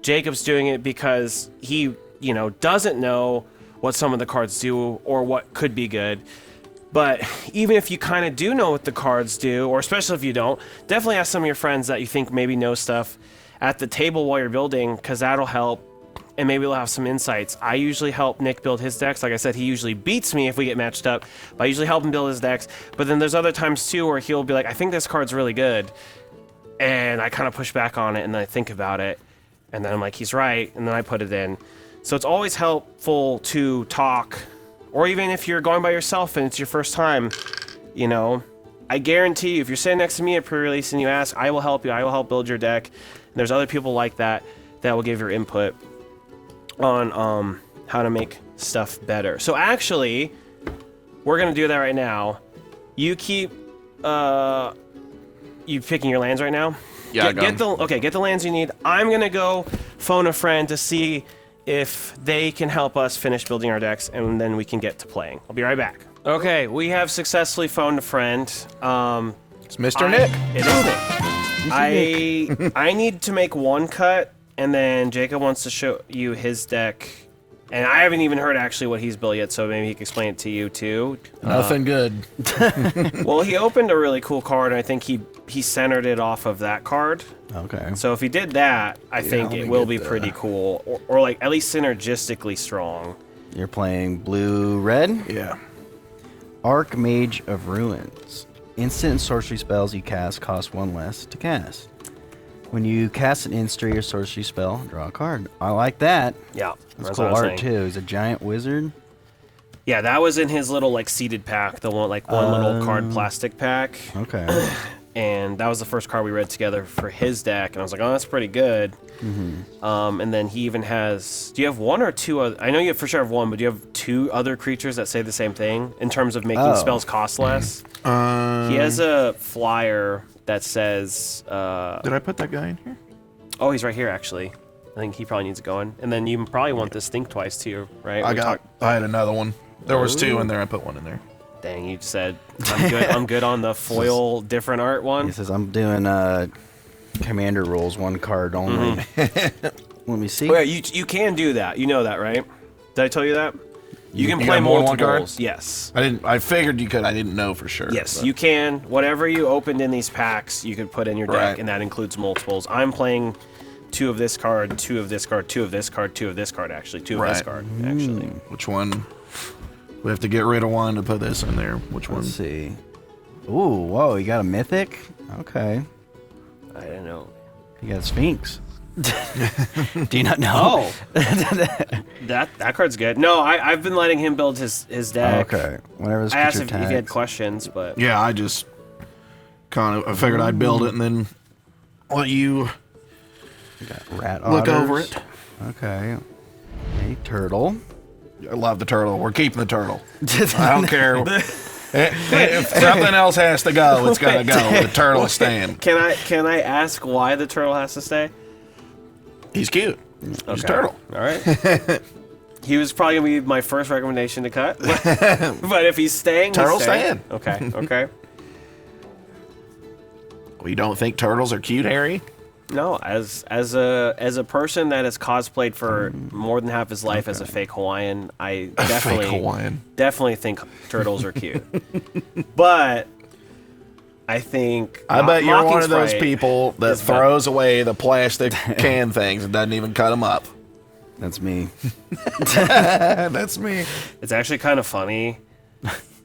Jacob's doing it because he, you know, doesn't know what some of the cards do or what could be good. But even if you kind of do know what the cards do, or especially if you don't, definitely ask some of your friends that you think maybe know stuff at the table while you're building, because that'll help, and maybe they'll have some insights. I usually help Nick build his decks. Like I said, he usually beats me if we get matched up, but I usually help him build his decks. But then there's other times too where he'll be like, I think this card's really good, and I kind of push back on it, and then I think about it, and then I'm like, he's right, and then I put it in. So it's always helpful to talk. Or even if you're going by yourself and it's your first time, you know, I guarantee you, if you're sitting next to me at pre-release and you ask, I will help you. I will help build your deck. And there's other people like that that will give your input on how to make stuff better. So actually, we're going to do that right now. You keep, you picking your lands right now? Yeah, get the lands you need. I'm going to go phone a friend to see if they can help us finish building our decks, and then we can get to playing. I'll be right back. Okay, we have successfully phoned a friend. It's Mr. Nick. It is Nick. I need to make one cut, and then Jacob wants to show you his deck. And I haven't even heard actually what he's built yet, so maybe he can explain it to you too. Nothing good. Well, he opened a really cool card, and I think he centered it off of that card. Okay. So if he did that, I think it will be pretty cool, or like at least synergistically strong. You're playing blue-red? Yeah. Archmage of Ruins. Instant and sorcery spells you cast cost 1 less to cast. When you cast an instant or sorcery spell, draw a card. I like that. Yeah, that's cool art too. He's a giant wizard. Yeah, that was in his little like seeded pack, the one little card plastic pack. Okay. And that was the first card we read together for his deck, and I was like, oh, that's pretty good. Mm-hmm. And then he even has. Do you have 1 or 2? I know you for sure have 1, but do you have 2 other creatures that say the same thing in terms of making spells cost less? He has a flyer that says. Did I put that guy in here? Oh, he's right here actually. I think he probably needs it going. And then you probably want this Think Twice too, right? I had another one. There was 2 in there. I put 1 in there. Dang, you said I'm good. I'm good on the foil different art one. He says I'm doing commander rules, 1 card only. Let me see. Oh, yeah, you can do that. You know that, right? Did I tell you that? You can play multiple cards. Yes. I figured you could. I didn't know for sure. Yes, you can. Whatever you opened in these packs, you could put in your deck, and that includes multiples. I'm playing 2 of this card, 2 of this card, 2 of this card, 2 of this card. Actually, 2 of this card. Actually, which one? We have to get rid of 1 to put this in there. Which one? Let's see. Ooh, whoa! You got a mythic? Okay. I don't know. You got a Sphinx. Do you not know? Oh, that card's good. No, I've been letting him build his deck. Okay. Whenever I asked if he had questions, but yeah, I just I figured I'd build it and then let you rat look otters. over it. Okay. A turtle. I love the turtle. We're keeping the turtle. I don't care. If something else has to go, it's gotta go. The turtle staying. Can I ask why the turtle has to stay? He's cute. Use turtle. All right. He was probably going to be my first recommendation to cut. But if he's staying, Turtle's staying. Okay, okay. Well, you don't think turtles are cute, Harry? No, as a person that has cosplayed for more than half his life as a fake Hawaiian, I definitely think turtles are cute. But I think I bet you're one of those Sprite people that throws away the plastic can things and doesn't even cut them up. That's me. That's me. It's actually kind of funny.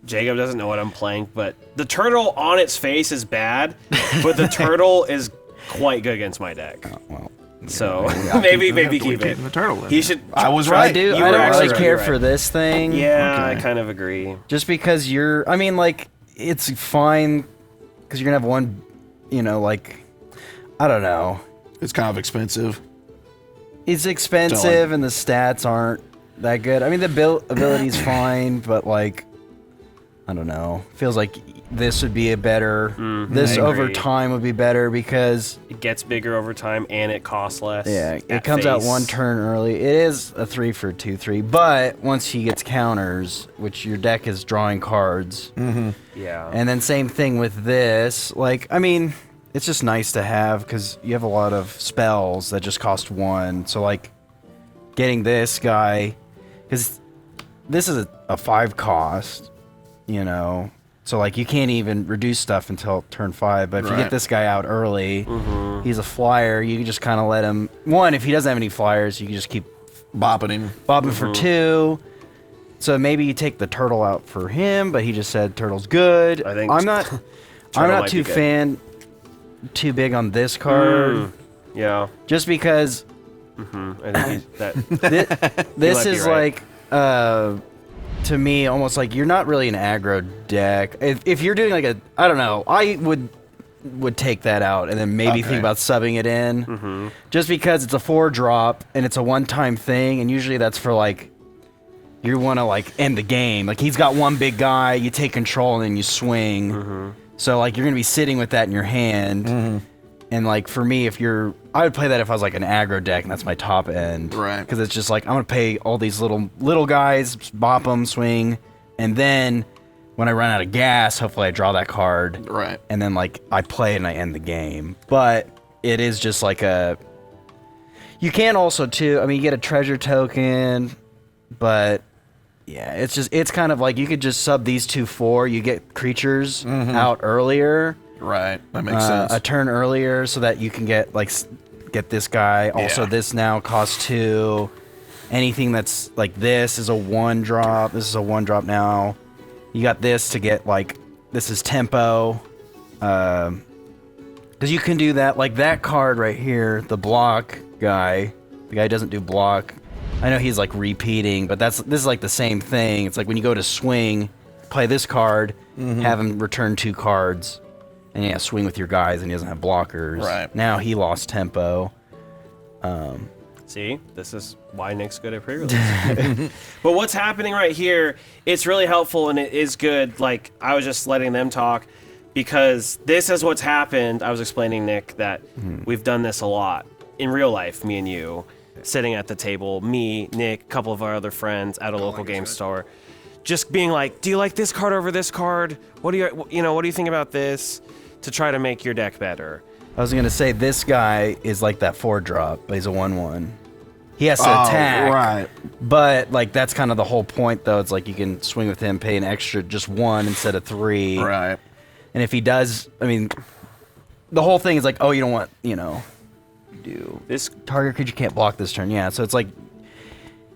Jacob doesn't know what I'm playing, but the turtle on its face is bad, but the turtle is quite good against my deck. Well, So maybe keep it. The turtle. He should. I was I right. do. I don't really care for this thing. Yeah, I kind of agree. Just because I mean, like, it's fine because you're gonna have one, like, I don't know. It's kind of expensive. It's expensive and the stats aren't that good. I mean, the ability's fine, but like, I don't know. Feels like this would be a better. This over time would be better because it gets bigger over time and it costs less. Yeah, it comes out one turn early. It is a 3 for 2/3, but once he gets counters, which your deck is drawing cards. Yeah. And then same thing with this. Like, I mean, it's just nice to have because you have a lot of spells that just cost 1. So like, getting this guy, because this is a 5 cost. So like you can't even reduce stuff until turn 5, but if you get this guy out early, he's a flyer, you can just kind of let him, if he doesn't have any flyers, you can just keep bopping him for 2. So maybe you take the turtle out for him, but he just said turtle's good. I think I'm not too big on this card. Yeah. Just because I think this is right. Like to me, almost like you're not really an aggro deck. If you're doing like I don't know, I would take that out and then maybe think about subbing it in. Just because it's a 4-drop and it's a one-time thing, and usually that's for like, you want to like end the game. Like he's got one big guy, you take control and then you swing. So like you're going to be sitting with that in your hand. And like for me, I would play that if I was like an aggro deck and that's my top end. Right. Because it's just like, I'm going to pay all these little guys, bop them, swing. And then when I run out of gas, hopefully I draw that card. Right. And then like I play and I end the game. But it is just like you can also too, I mean, you get a treasure token, but yeah, it's kind of like you could just sub these 2/4, you get creatures out earlier. Right, that makes sense. A turn earlier so that you can get this guy. Also, this now costs 2. Anything that's like this is a 1-drop. This is a 1-drop now. You got this to get this is tempo. Because you can do that. Like that card right here, the block guy. The guy doesn't do block. I know he's like repeating, but this is like the same thing. It's like when you go to swing, play this card, have him return 2 cards. And swing with your guys, and he doesn't have blockers. Right. Now he lost tempo. See, this is why Nick's good at pre-release. But what's happening right here, it's really helpful and it is good. Like, I was just letting them talk because this is what's happened. I was explaining, Nick, that we've done this a lot in real life, me and you, sitting at the table, me, Nick, a couple of our other friends at a local game store, just being like, do you like this card over this card? What do you think about this? To try to make your deck better. I was gonna say this guy is like that 4-drop, but he's a 1/1. He has to attack, right? But like that's kind of the whole point, though. It's like you can swing with him, pay an extra just 1 instead of 3, right? And if he does, I mean, the whole thing is like, oh, you don't want, do this target creature can't block this turn. Yeah, so it's like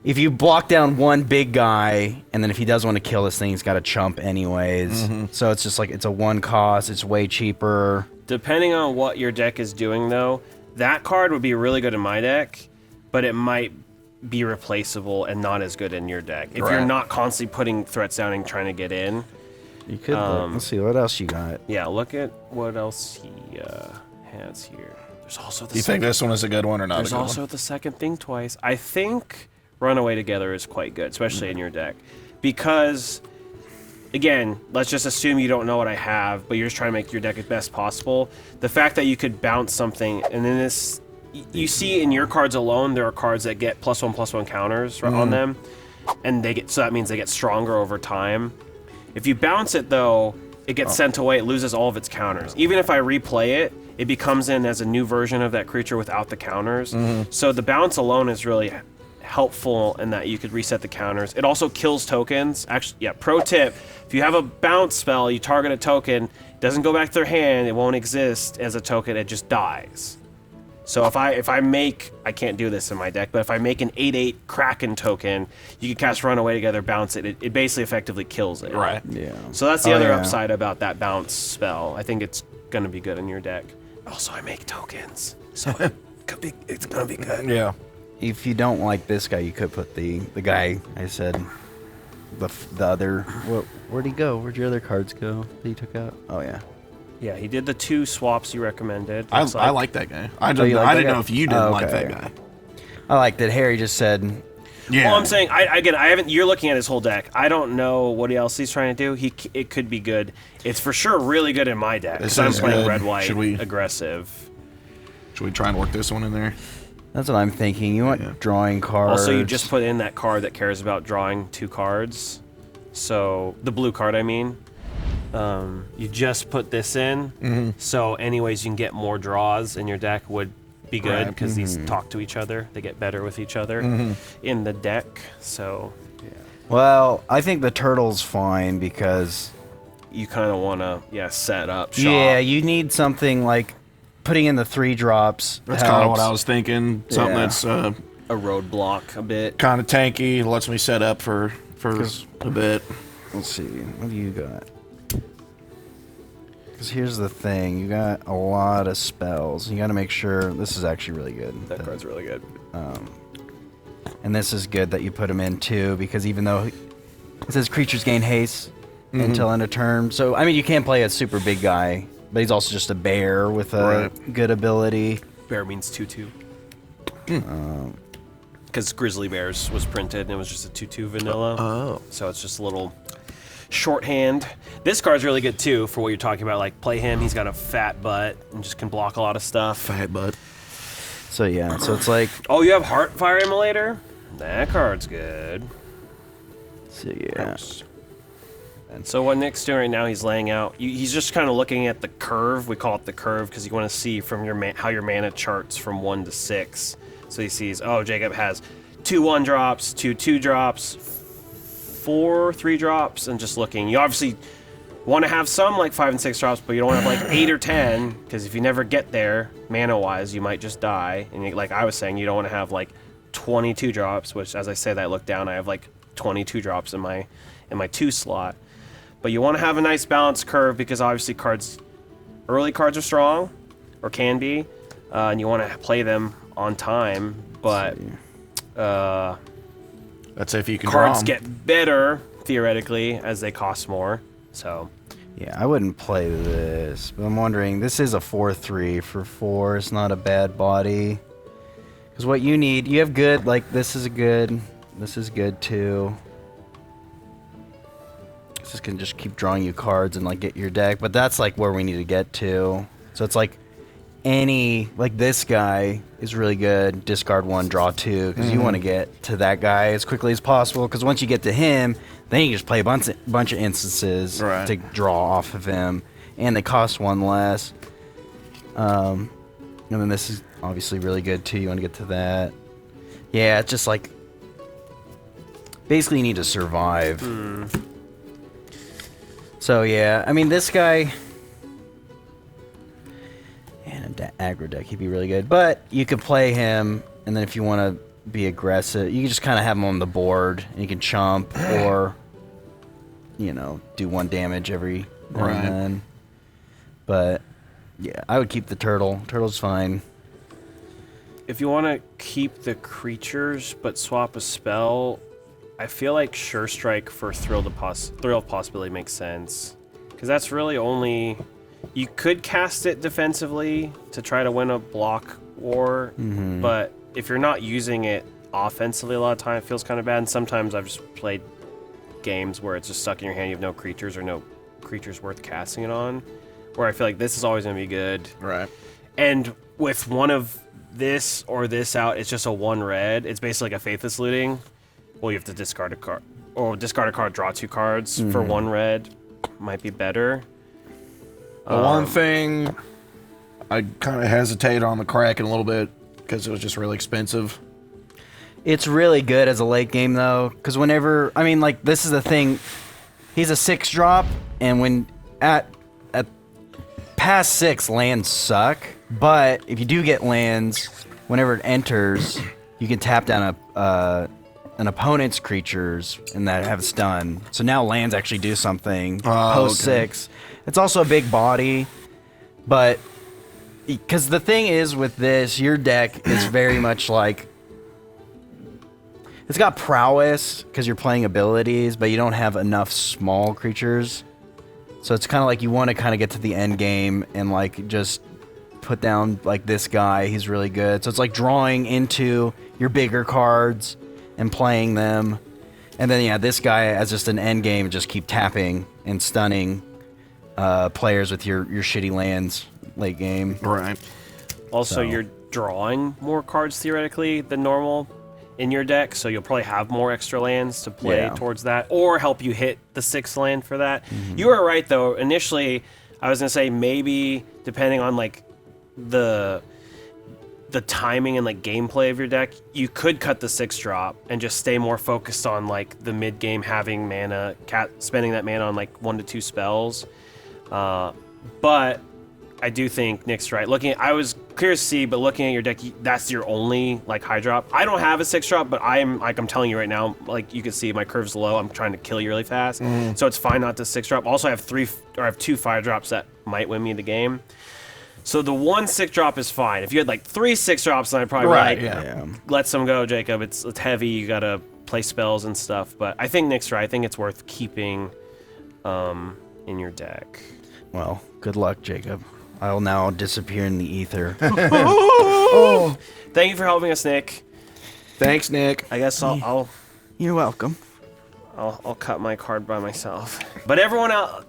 if you block down one big guy, and then if he does want to kill this thing, he's got to chump anyways. So it's just like it's a 1 cost. It's way cheaper. Depending on what your deck is doing, though, that card would be really good in my deck, but it might be replaceable and not as good in your deck. If you're not constantly putting threats down and trying to get in. You could let's see, what else you got? Yeah, look at what else he has here. There's also the You think this one is a good one or not? There's also the second thing twice. I think Runaway Together is quite good, especially in your deck. Because, again, let's just assume you don't know what I have, but you're just trying to make your deck as best possible. The fact that you could bounce something, and in this you see in your cards alone, there are cards that get +1/+1 counters on them, and so that means they get stronger over time. If you bounce it though, it gets sent away. It loses all of its counters. Even if I replay it, it becomes in as a new version of that creature without the counters. So the bounce alone is really helpful in that you could reset the counters. It also kills tokens. Actually, yeah, pro tip, if you have a bounce spell, you target a token, it doesn't go back to their hand, it won't exist as a token, it just dies. So if I make, I can't do this in my deck, but if I make an 8/8 Kraken token, you can cast Runaway together, bounce it. It basically effectively kills it. Right. Yeah. So that's the other upside about that bounce spell. I think it's gonna be good in your deck. Also, I make tokens, so it's gonna be good. Yeah. If you don't like this guy, you could put the guy I said, the other. Where'd he go? Where'd your other cards go that you took out? Oh yeah. Yeah, he did the 2 swaps you recommended. I like that guy. I didn't know if you didn't like that guy. I like that Harry just said. Yeah. Well, I'm saying, I haven't. You're looking at his whole deck. I don't know what else he's trying to do. It could be good. It's for sure really good in my deck because I'm playing red-white aggressive. Should we try and work this one in there? That's what I'm thinking. You want drawing cards. Also, you just put in that card that cares about drawing 2 cards. So the blue card, I mean. You just put this in, so anyways you can get more draws in your deck would be good because these talk to each other. They get better with each other in the deck. So, well, I think the turtle's fine because you kind of want to set up shop. Yeah, you need something like putting in the 3 drops. That's kind of what I was thinking. Something that's a roadblock a bit. Kind of tanky, lets me set up for a bit. Let's see, what do you got? Because here's the thing, you got a lot of spells. You got to make sure this is actually really good. That card's really good. And this is good that you put him in too, because even though it says creatures gain haste until end of turn, so I mean you can't play a super big guy, but he's also just a bear with a good ability. Bear means 2/2. Because Grizzly Bears was printed and it was just a 2/2 vanilla. So it's just a little shorthand. This card's really good too for what you're talking about. Like play him, he's got a fat butt and just can block a lot of stuff. Fat butt. So yeah, so it's like. Oh, you have Heartfire Immolator? That card's good. So yeah. And so what Nick's doing right now, he's laying out. He's just kind of looking at the curve. We call it the curve because you want to see from your how your mana charts from 1 to 6. So he sees, oh, Jacob has 2 1-drops, 2 2-drops, 4 3-drops, and just looking. You obviously want to have some like 5 and 6 drops, but you don't want to have like 8 or 10 because if you never get there, mana-wise, you might just die. And like I was saying, you don't want to have like 22 drops, which as I say that I look down, I have like 22 drops in my 2 slot. But you want to have a nice balanced curve because obviously early cards are strong, or can be, and you want to play them on time. But that's if you can. Cards get better theoretically as they cost more. So. Yeah, I wouldn't play this, but I'm wondering. This is a 4/3 for 4. It's not a bad body. Because what you need, you have good. Like this is good. This is good too. This can just keep drawing you cards and like get your deck, but that's like where we need to get to. So it's like like this guy is really good. Discard 1, draw 2, because you want to get to that guy as quickly as possible. Because once you get to him, then you just play a bunch of instances to draw off of him, and they cost 1 less. And then this is obviously really good too. You want to get to that. Yeah, it's just like basically you need to survive. So yeah, I mean this guy and an aggro deck, he'd be really good. But you could play him, and then if you want to be aggressive, you can just kind of have him on the board, and you can chump or do 1 damage every now and then. But yeah, I would keep the turtle. Turtle's fine. If you want to keep the creatures but swap a spell, I feel like Sure Strike for Thrill of Possibility makes sense. Because that's really only... You could cast it defensively to try to win a block war, but if you're not using it offensively a lot of time, it feels kind of bad. And sometimes I've just played games where it's just stuck in your hand, you have no creatures or no creatures worth casting it on, where I feel like this is always going to be good. Right. And with one of this or this out, it's just a 1 red. It's basically like a Faithless Looting. Well, you have to discard a card. Or discard a card, draw 2 cards for 1 red. Might be better. The one thing, I kind of hesitate on the Kraken a little bit because it was just really expensive. It's really good as a late game, though, because whenever... I mean, like, this is the thing. He's a 6-drop, and when... At past 6, lands suck. But if you do get lands, whenever it enters, you can tap down an opponent's creatures and that have stun. So now lands actually do something post 6. It's also a big body, but because the thing is with this, your deck is very much like it's got prowess because you're playing abilities, but you don't have enough small creatures. So it's kind of like you want to kind of get to the end game and like just put down like this guy. He's really good. So it's like drawing into your bigger cards and playing them. And then, yeah, this guy as just an end game, just keep tapping and stunning players with your shitty lands late game. Right. Also, you're drawing more cards theoretically than normal in your deck, so you'll probably have more extra lands to play towards that, or help you hit the 6th land for that. You were right, though. Initially, I was going to say maybe, depending on, like, the timing and, like, gameplay of your deck, you could cut the 6-drop and just stay more focused on, like, the mid-game having mana, spending that mana on, like, 1 to 2 spells. But I do think Nick's right. I was curious to see, but looking at your deck, that's your only like high drop. I don't have a 6-drop, but I'm telling you right now, like you can see my curve's low. I'm trying to kill you really fast, so it's fine not to 6-drop. Also, I have 2 5-drops that might win me the game. So the 1 6-drop is fine. If you had like 3 6-drops, then I'd probably let some go, Jacob. It's heavy. You gotta play spells and stuff. But I think Nick's right. I think it's worth keeping in your deck. Well, good luck, Jacob. I'll now disappear in the ether. Thank you for helping us, Nick. Thanks, Nick. I guess I'll You're welcome. I'll cut my card by myself. But everyone else,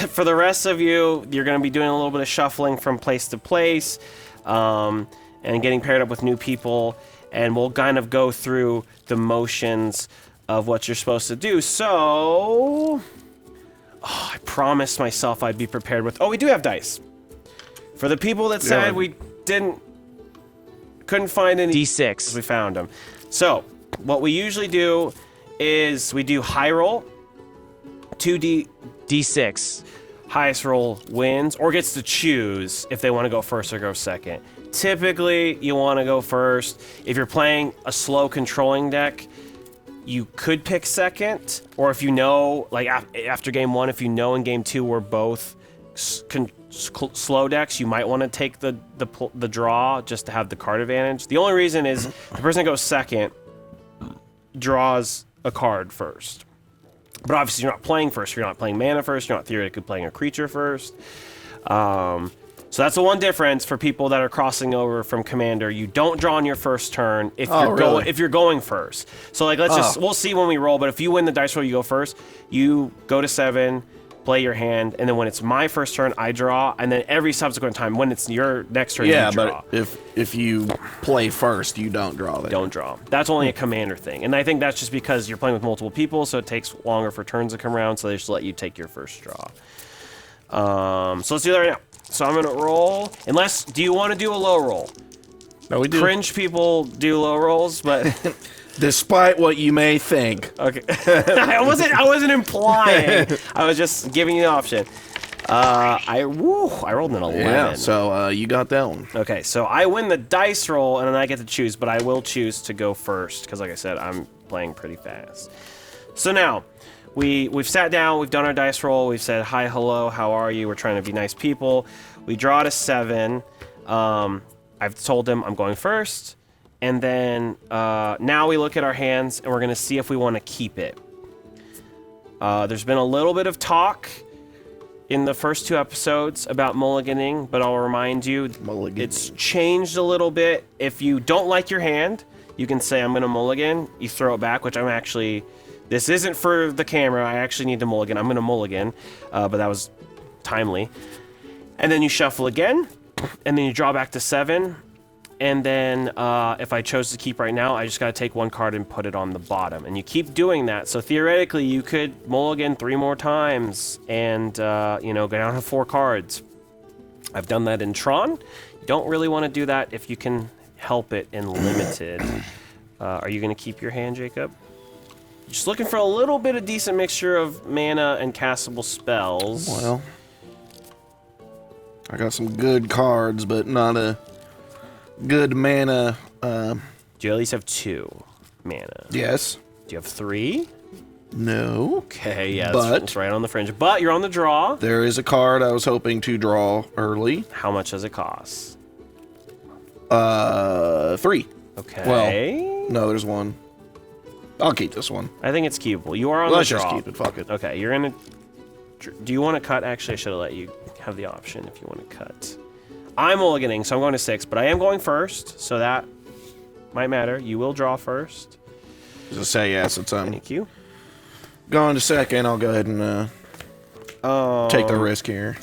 for the rest of you, you're going to be doing a little bit of shuffling from place to place, and getting paired up with new people, and we'll kind of go through the motions of what you're supposed to do. So, I promised myself I'd be prepared with. Oh, we do have dice. For the people that said we couldn't find any D6. we found them. So, what we usually do is we do high roll, D6. highest roll wins, or gets to choose if they want to go first or go second. Typically, you want to go first. If you're playing a slow controlling deck, you could pick second, or if you know, like after game 1, if you know in game 2 we're both slow decks, you might want to take the draw just to have the card advantage. The only reason is the person that goes second draws a card first. But obviously you're not playing first. You're not playing mana first. You're not theoretically playing a creature first. So that's the one difference for people that are crossing over from Commander. You don't draw on your first turn if you're going first. So like we'll see when we roll. But if you win the dice roll, you go first. You go to 7, play your hand, and then when it's my first turn, I draw, and then every subsequent time when it's your next turn, you draw. Yeah, but if you play first, you don't draw. Don't draw. That's only a Commander thing, and I think that's just because you're playing with multiple people, so it takes longer for turns to come around. So they just let you take your first draw. So let's do that right now. So I'm gonna roll. Do you want to do a low roll? No, we do. Cringe people do low rolls, but despite what you may think. Okay. I wasn't implying. I was just giving you the option. I rolled an 11. Yeah, so you got that one. Okay, so I win the dice roll, and then I get to choose, but I will choose to go first, because like I said, I'm playing pretty fast. So now, we've sat down, we've done our dice roll, we've said, hi, hello, how are you? We're trying to be nice people. We draw to 7. I've told them I'm going first. And then now we look at our hands, and we're going to see if we want to keep it. There's been a little bit of talk in the first 2 episodes about mulliganing, but I'll remind you, it's changed a little bit. If you don't like your hand, you can say, I'm going to mulligan. You throw it back, which I'm actually... This isn't for the camera. I actually need to mulligan. I'm going to mulligan, but that was timely. And then you shuffle again, and then you draw back to 7. and then if I chose to keep right now, I just got to take 1 card and put it on the bottom. And you keep doing that. So theoretically, you could mulligan 3 more times and, you know, go down to 4 cards. I've done that in Tron. You don't really want to do that if you can help it in Limited. Are you going to keep your hand, Jacob? Just looking for a little bit of decent mixture of mana and castable spells. Well, I got some good cards, but not a good mana. Do you at least have 2 mana? Yes. Do you have 3? No. Okay, yeah, but it's right on the fringe. But you're on the draw. There is a card I was hoping to draw early. How much does it cost? 3. Okay. Well, no, there's 1. I'll keep this one. I think it's keepable. You are on the Let's draw. just keep it. Fuck it. Okay, you're gonna. Do you want to cut? Actually, I should have let you have the option if you want to cut. I'm mulliganing, so I'm going to 6, but I am going first, so that might matter. You will draw first. Just say yes. It's Thank you. going to second. I'll go ahead and take the risk here.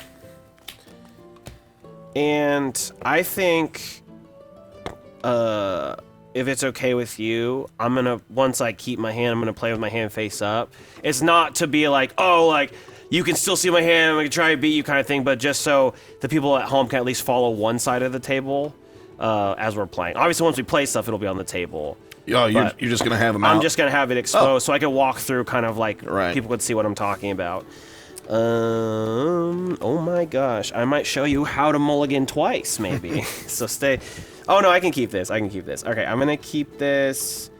And I think, if it's okay with you, I'm gonna, once I keep my hand, I'm gonna play with my hand face up. It's not to be like, oh, like, you can still see my hand, I can try to beat you kind of thing, but just so the people at home can at least follow one side of the table as we're playing. Obviously, once we play stuff, it'll be on the table. Oh, you're just going to have them out? I'm just going to have it exposed so I can walk through kind of like people could see what I'm talking about. Oh my gosh. I might show you how to mulligan twice, maybe. So stay. Oh, no, I can keep this. I can keep this. Okay, I'm going to keep this.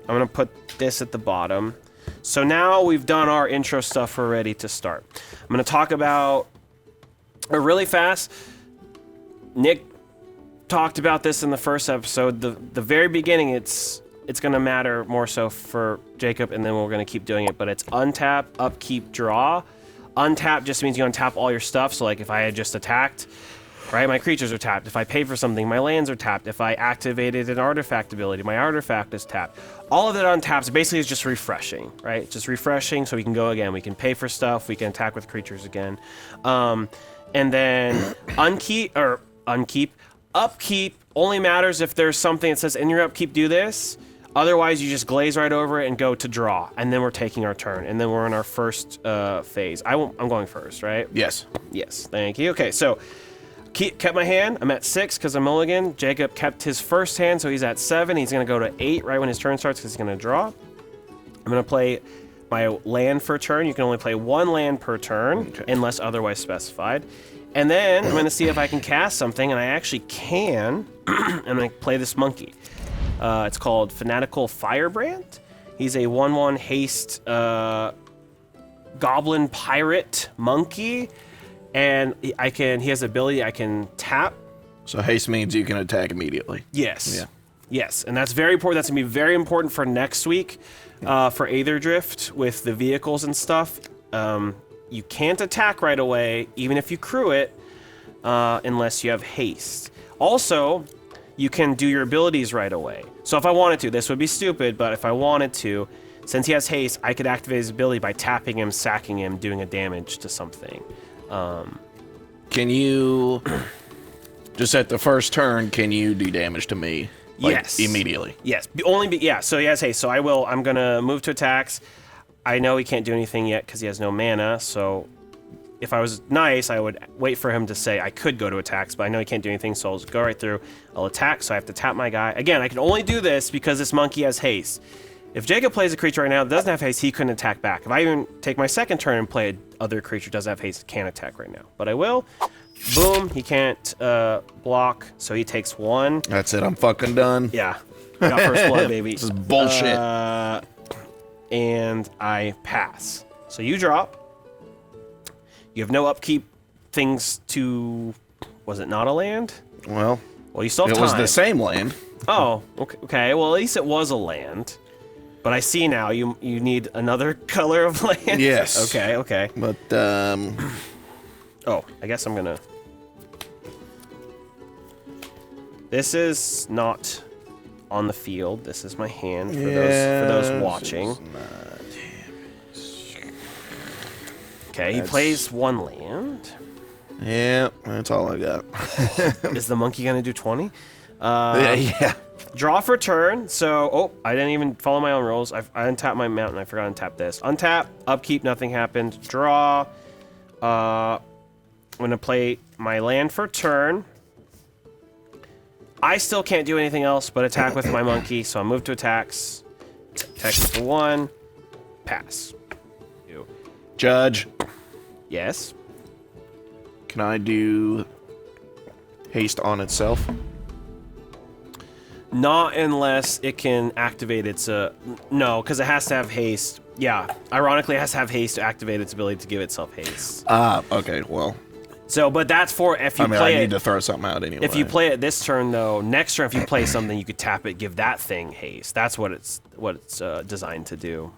I'm going to put this at the bottom. So now we've done our intro stuff. We're ready to start. I'm going to talk about really fast. Nick talked about this in the first episode. The very beginning, it's going to matter more so for Jacob, and then we're going to keep doing it. But it's untap, upkeep, draw. Untap just means you untap all your stuff. So like if I had just attacked, right, my creatures are tapped. If I pay for something, my lands are tapped. If I activated an artifact ability, my artifact is tapped. All of that untaps basically is just refreshing, right? Just refreshing so we can go again. We can pay for stuff. We can attack with creatures again. And then upkeep only matters if there's something that says in your upkeep do this. Otherwise, you just glaze right over it and go to draw. And then we're taking our turn. And then we're in our first phase. I'm going first, right? Yes. Yes, thank you. Okay, so kept my hand. I'm at 6 because I'm mulligan. Jacob kept his first hand, so he's at 7. He's going to go to 8 right when his turn starts because he's going to draw. I'm going to play my land for a turn. You can only play 1 land per turn unless otherwise specified. And then I'm going to see if I can cast something, and I actually can. I'm going to play this monkey. It's called Fanatical Firebrand. He's a 1/1 haste goblin pirate monkey. And he has the ability I can tap. So haste means you can attack immediately. Yes. Yeah. Yes, and that's very important. That's going to be very important for next week for Aether Drift with the vehicles and stuff. You can't attack right away, even if you crew it, unless you have haste. Also, you can do your abilities right away. So if I wanted to, this would be stupid, but if I wanted to, since he has haste, I could activate his ability by tapping him, sacking him, doing a damage to something. Can you, just at the first turn, can you do damage to me? Like, yes. Immediately? Yes. Yeah, so he has haste. So I'm going to move to attacks. I know he can't do anything yet because he has no mana, so if I was nice, I would wait for him to say I could go to attacks, but I know he can't do anything, so I'll just go right through. I'll attack, so I have to tap my guy. Again, I can only do this because this monkey has haste. If Jacob plays a creature right now that doesn't have haste, he couldn't attack back. If I even take my second turn and play other creature that doesn't have haste, can't attack right now. But I will. Boom, he can't block, so he takes 1. That's it, I'm fucking done. Yeah, got first blood, baby. This is bullshit. And I pass. So you drop. You have no upkeep things to... Was it not a land? Well, you still have time. It was the same land. Oh, okay. Well, at least it was a land. But I see now you need another color of land. Yes. Okay. But, Oh, I guess I'm gonna... This is not on the field. This is my hand for those watching. Okay, he plays 1 land. Yeah, that's all I got. Is the monkey gonna do 20? Yeah. Draw for turn. So, I didn't even follow my own rules. I untapped my mountain. I forgot to untap this. Untap, upkeep, nothing happened. Draw. I'm going to play my land for turn. I still can't do anything else but attack with my monkey, so I move to attacks. Attack for 1. Pass. Judge. Yes. Can I do haste on itself? Not unless it can activate its... no, because it has to have haste. Yeah, ironically, it has to have haste to activate its ability to give itself haste. Okay, well... So, but that's for if you play I it... need to throw something out anyway. If you play it this turn, though, next turn, if you play something, you could tap it, give that thing haste. That's what it's designed to do.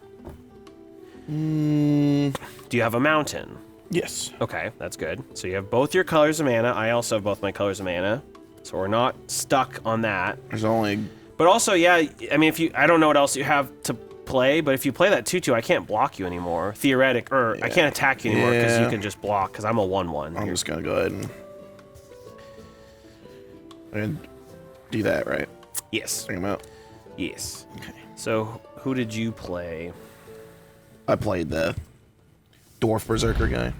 Do you have a mountain? Yes. Okay, that's good. So you have both your colors of mana. I also have both my colors of mana. So we're not stuck on that. There's only... But also, yeah, I mean, I don't know what else you have to play, but if you play that 2/2, I can't block you anymore. I can't attack you anymore because you can just block, because I'm a 1/1. I'm just going to go ahead and do that, right? Yes. Bring him out. Yes. Okay. So, who did you play? I played the Dwarf Berserker guy.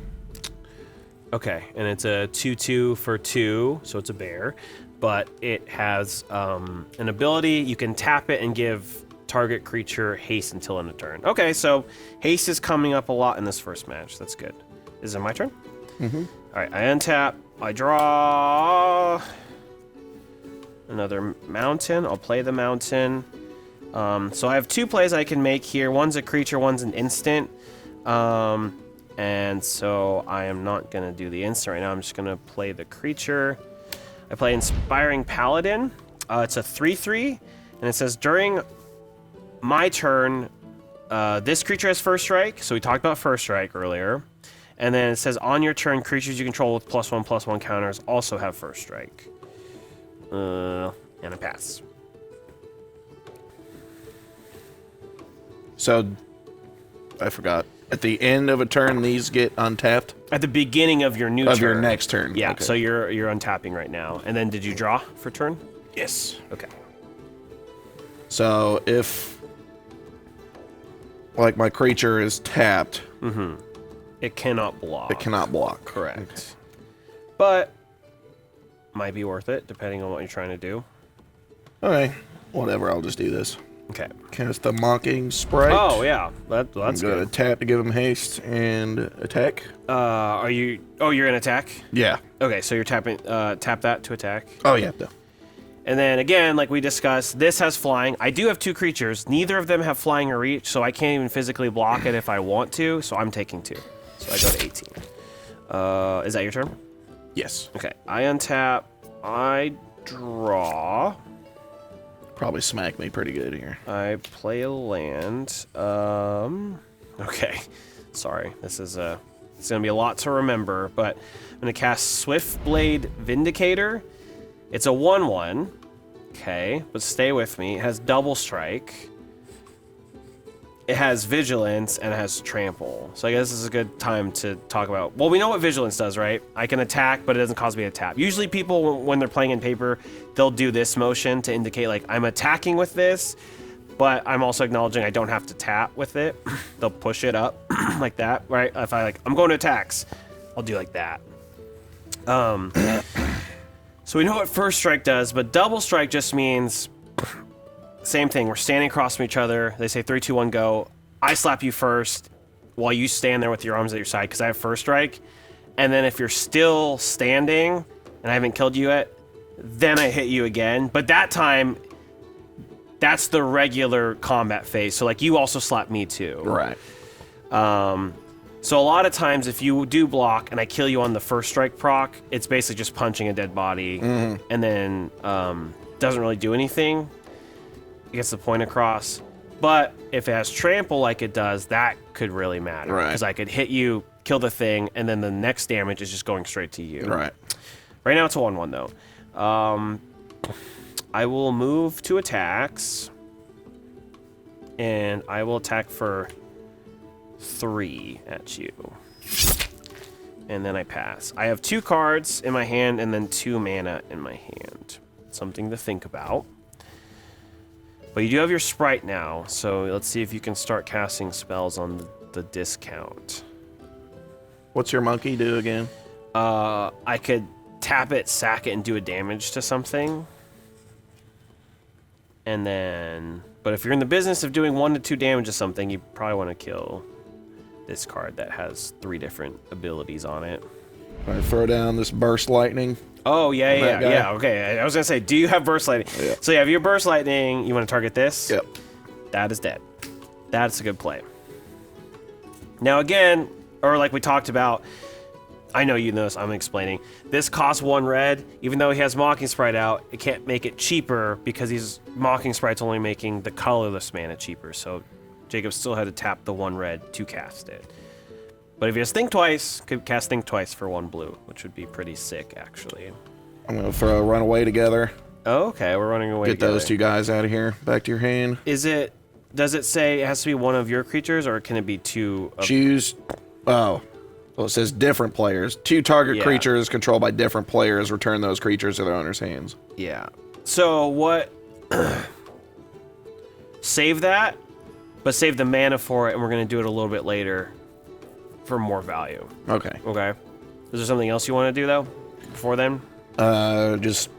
Okay, and it's a 2/2 for 2, so it's a bear, but it has an ability. You can tap it and give target creature haste until end of turn. Okay, so haste is coming up a lot in this first match. That's good. Is it my turn? Mm-hmm. All right, I untap. I draw another mountain. I'll play the mountain. So I have 2 plays I can make here. One's a creature, one's an instant. And so I am not going to do the instant right now. I'm just going to play the creature. I play Inspiring Paladin. It's a 3/3, and it says during my turn, this creature has first strike. So we talked about first strike earlier. And then it says on your turn, creatures you control with +1/+1 counters also have first strike. And a pass. So, I forgot. At the end of a turn, these get untapped? At the beginning of your new turn. Of your next turn. Yeah, okay. so you're untapping right now. And then did you draw for turn? Yes. Okay. So, if... like, my creature is tapped... Mm-hmm. It cannot block. It cannot block. Correct. Okay. But might be worth it, depending on what you're trying to do. Okay. Whatever, I'll just do this. Okay. Cast the Mocking Sprite. Oh, yeah. That's I'm good. going to tap to give him haste and attack. Are you... Oh, you're in attack? Yeah. Okay, so you're tapping... tap that to attack. Oh, yeah. No. And then, again, like we discussed, this has flying. I do have 2 creatures. Neither of them have flying or reach, so I can't even physically block it if I want to, so I'm taking 2. So I go to 18. Is that your turn? Yes. Okay. I untap. I draw. Probably smack me pretty good here. I play a land. Okay. Sorry. This is it's going to be a lot to remember, but I'm going to cast Swiftblade Vindicator. It's a 1/1. Okay, but stay with me. It has double strike. It has vigilance and it has trample. So I guess this is a good time to talk about... Well, we know what vigilance does, right? I can attack, but it doesn't cause me to tap. Usually people, when they're playing in paper, they'll do this motion to indicate, like, I'm attacking with this, but I'm also acknowledging I don't have to tap with it. They'll push it up like that, right? If I'm going to attacks, I'll do like that. So we know what first strike does, but double strike just means... Same thing, we're standing across from each other. They say 3, 2, 1, go. I slap you first while you stand there with your arms at your side because I have first strike. And then if you're still standing and I haven't killed you yet, then I hit you again. But that time, that's the regular combat phase. So like you also slap me too. Right. So a lot of times if you do block and I kill you on the first strike proc, it's basically just punching a dead body and then doesn't really do anything. It gets the point across. But if it has trample like it does, that could really matter. Right. Because I could hit you, kill the thing, and then the next damage is just going straight to you. Right. Right now it's a 1/1 though. I will move to attacks. And I will attack for 3 at you. And then I pass. I have 2 cards in my hand and then 2 mana in my hand. something to think about. But you do have your sprite now, so let's see if you can start casting spells on the discount. What's your monkey do again? I could tap it, sack it, and do a damage to something. And then... But if you're in the business of doing 1 to 2 damage to something, you probably want to kill this card that has 3 different abilities on it. All right, throw down this burst lightning. Oh, yeah, okay. I was going to say, do you have burst lightning? Yeah. So, yeah, if you have burst lightning, you want to target this? Yep. That is dead. That's a good play. Now, again, or like we talked about, I know you know this, I'm explaining. This costs 1 red. Even though he has Mocking Sprite out, it can't make it cheaper because he's Mocking Sprite's only making the colorless mana cheaper. So Jacob still had to tap the 1 red to cast it. But if he has Think Twice, could cast Think Twice for 1 blue, which would be pretty sick, actually. I'm going to throw Runaway together. Oh, okay, we're running away Get together. those 2 guys out of here. Back to your hand. Does it say it has to be 1 of your creatures, or can it be 2 of... Choose... Oh. Well, it says different players. 2 target creatures controlled by different players return those creatures to their owner's hands. Yeah. So what... Save that, but save the mana for it, and we're going to do it a little bit later for more value. Okay. Okay. Is there something else you want to do, though, before then? Just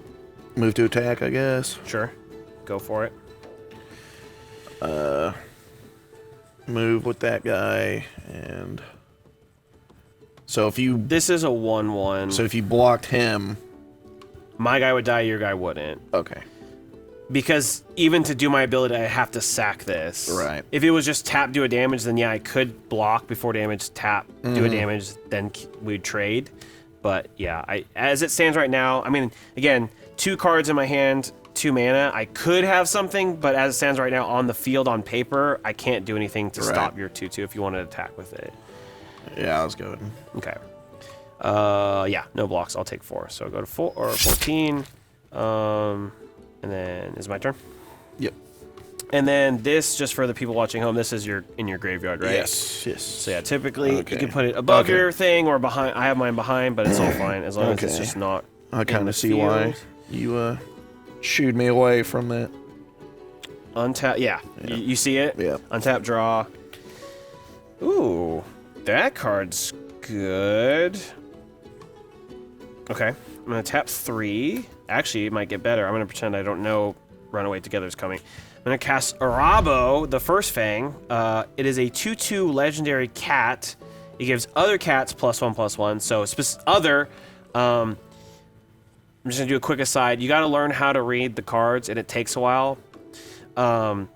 move to attack, I guess. Sure. Go for it. Move with that guy, and... So if you... This is a 1/1. So if you blocked him... My guy would die, your guy wouldn't. Okay. Because even to do my ability, I have to sack this. Right. If it was just tap, do a damage, then yeah, I could block before damage, tap, do a damage, then we'd trade. But yeah, as it stands right now, I mean, again, 2 cards in my hand, 2 mana. I could have something, but as it stands right now on the field, on paper, I can't do anything to stop your 2/2 if you wanted to attack with it. Yeah, let's go. Okay. Yeah, no blocks. I'll take 4. So go to 4 or 14. And then is it my turn? Yep. And then this, just for the people watching home, this is in your graveyard, right? Yes. Yes. So yeah, typically you can put it above your thing or behind. I have mine behind, but it's all fine as long as it's just not. I kind of see why you shooed me away from that. Untap. Yeah. You see it? Yeah. Untap, draw. Ooh, that card's good. Okay, I'm gonna tap 3. Actually, it might get better. I'm gonna pretend I don't know Runaway Together is coming. I'm gonna cast Arabo, the first Fang. It is a 2/2 legendary cat. It gives other cats +1/+1. So other. I'm just gonna do a quick aside. You got to learn how to read the cards, and it takes a while. And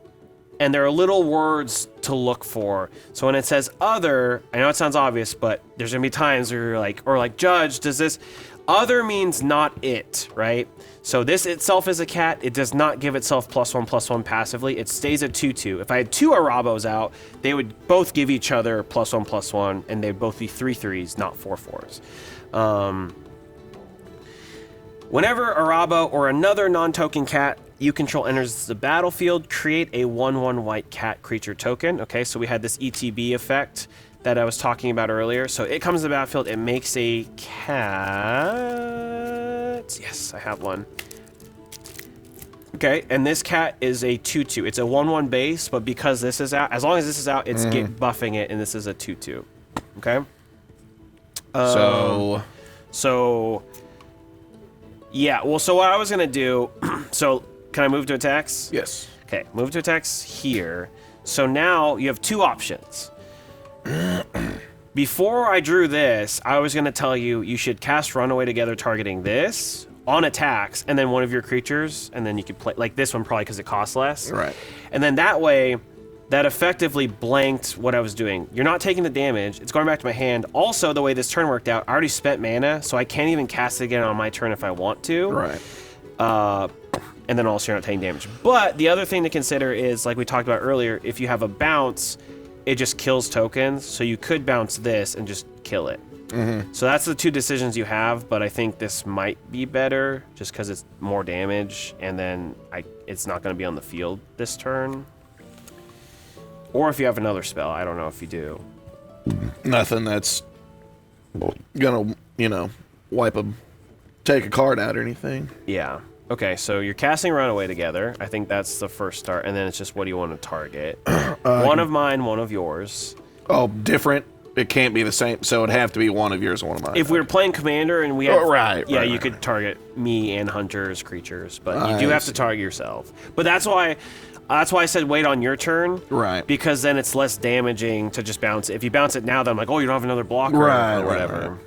there are little words to look for. So when it says other, I know it sounds obvious, but there's gonna be times where you're like, or like, Judge, does this? Other means not it, right? So this itself is a cat. It does not give itself +1/+1 passively. It stays at 2/2. If I had 2 Arabos out, they would both give each other +1/+1, and they'd both be 3/3s, not 4/4s. Whenever Arabo or another non-token cat you control enters the battlefield, create a 1/1 white cat creature token. Okay, so we had this ETB effect that I was talking about earlier. So it comes to the battlefield, it makes a cat. Yes, I have one. Okay, and this cat is a 2/2. It's a 1/1 base, but because this is out, as long as this is out, it's buffing it, and this is a 2/2. Okay? So, yeah, well, so what I was going to do, so can I move to attacks? Yes. Okay, move to attacks here. So now you have 2 options. Before I drew this, I was going to tell you you should cast Runaway Together targeting this on attacks, and then one of your creatures, and then you could play, like this one probably because it costs less. Right. And then that way, that effectively blanked what I was doing. You're not taking the damage. It's going back to my hand. Also, the way this turn worked out, I already spent mana, so I can't even cast it again on my turn if I want to. Right. And then also you're not taking damage. But the other thing to consider is, like we talked about earlier, if you have a bounce, it just kills tokens. So you could bounce this and just kill it. So that's the 2 decisions you have, but I think this might be better just because it's more damage, and then it's not going to be on the field this turn. Or if you have another spell, I don't know if you do. Nothing that's gonna, take a card out or anything. Yeah. Okay, so you're casting Runaway together. I think that's the first start, and then it's just what do you want to target? One of mine, one of yours. Oh, different. It can't be the same, so it'd have to be one of yours and one of mine. If we were playing Commander and we had... right. You could target me and Hunter's creatures, but you do have to target yourself. But that's why I said wait on your turn. Right. Because then it's less damaging to just bounce it. If you bounce it now, then I'm like, oh, you don't have another blocker or whatever. Right.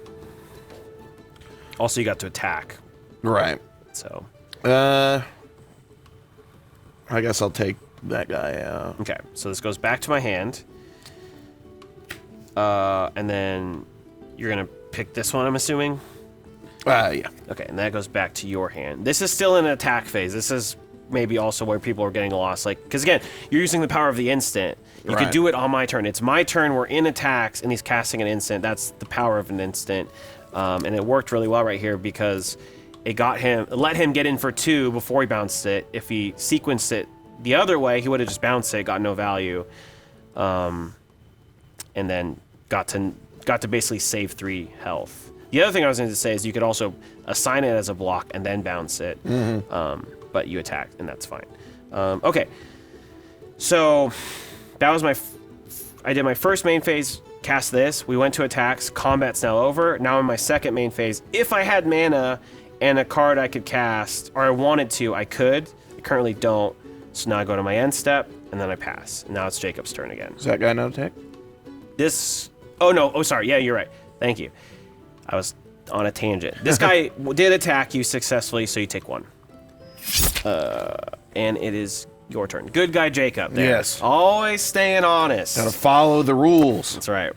Also, you got to attack. Right. So... I guess I'll take that guy out. Okay, so this goes back to my hand. And then you're going to pick this one, I'm assuming? Yeah. Okay, and that goes back to your hand. This is still in an attack phase. This is maybe also where people are getting lost. Like, because again, you're using the power of the instant. You could do it on my turn. It's my turn. We're in attacks, and he's casting an instant. That's the power of an instant. And it worked really well right here because... it let him get in for 2 before he bounced it. If he sequenced it the other way, he would have just bounced it, got no value, and then got to basically save 3 health. The other thing I was going to say is you could also assign it as a block and then bounce it, but you attacked, and that's fine. Okay, so that was I did my first main phase, cast this, we went to attacks, combat's now over. Now in my second main phase, if I had mana and a card I could cast, or I wanted to, I could. I currently don't. So now I go to my end step, and then I pass. And now it's Jacob's turn again. Is that guy not attack? Oh, no. Oh, sorry. Yeah, you're right. Thank you. I was on a tangent. This guy did attack you successfully, so you take 1. And it is your turn. Good guy, Jacob. There. Yes. Always staying honest. Gotta follow the rules. That's right.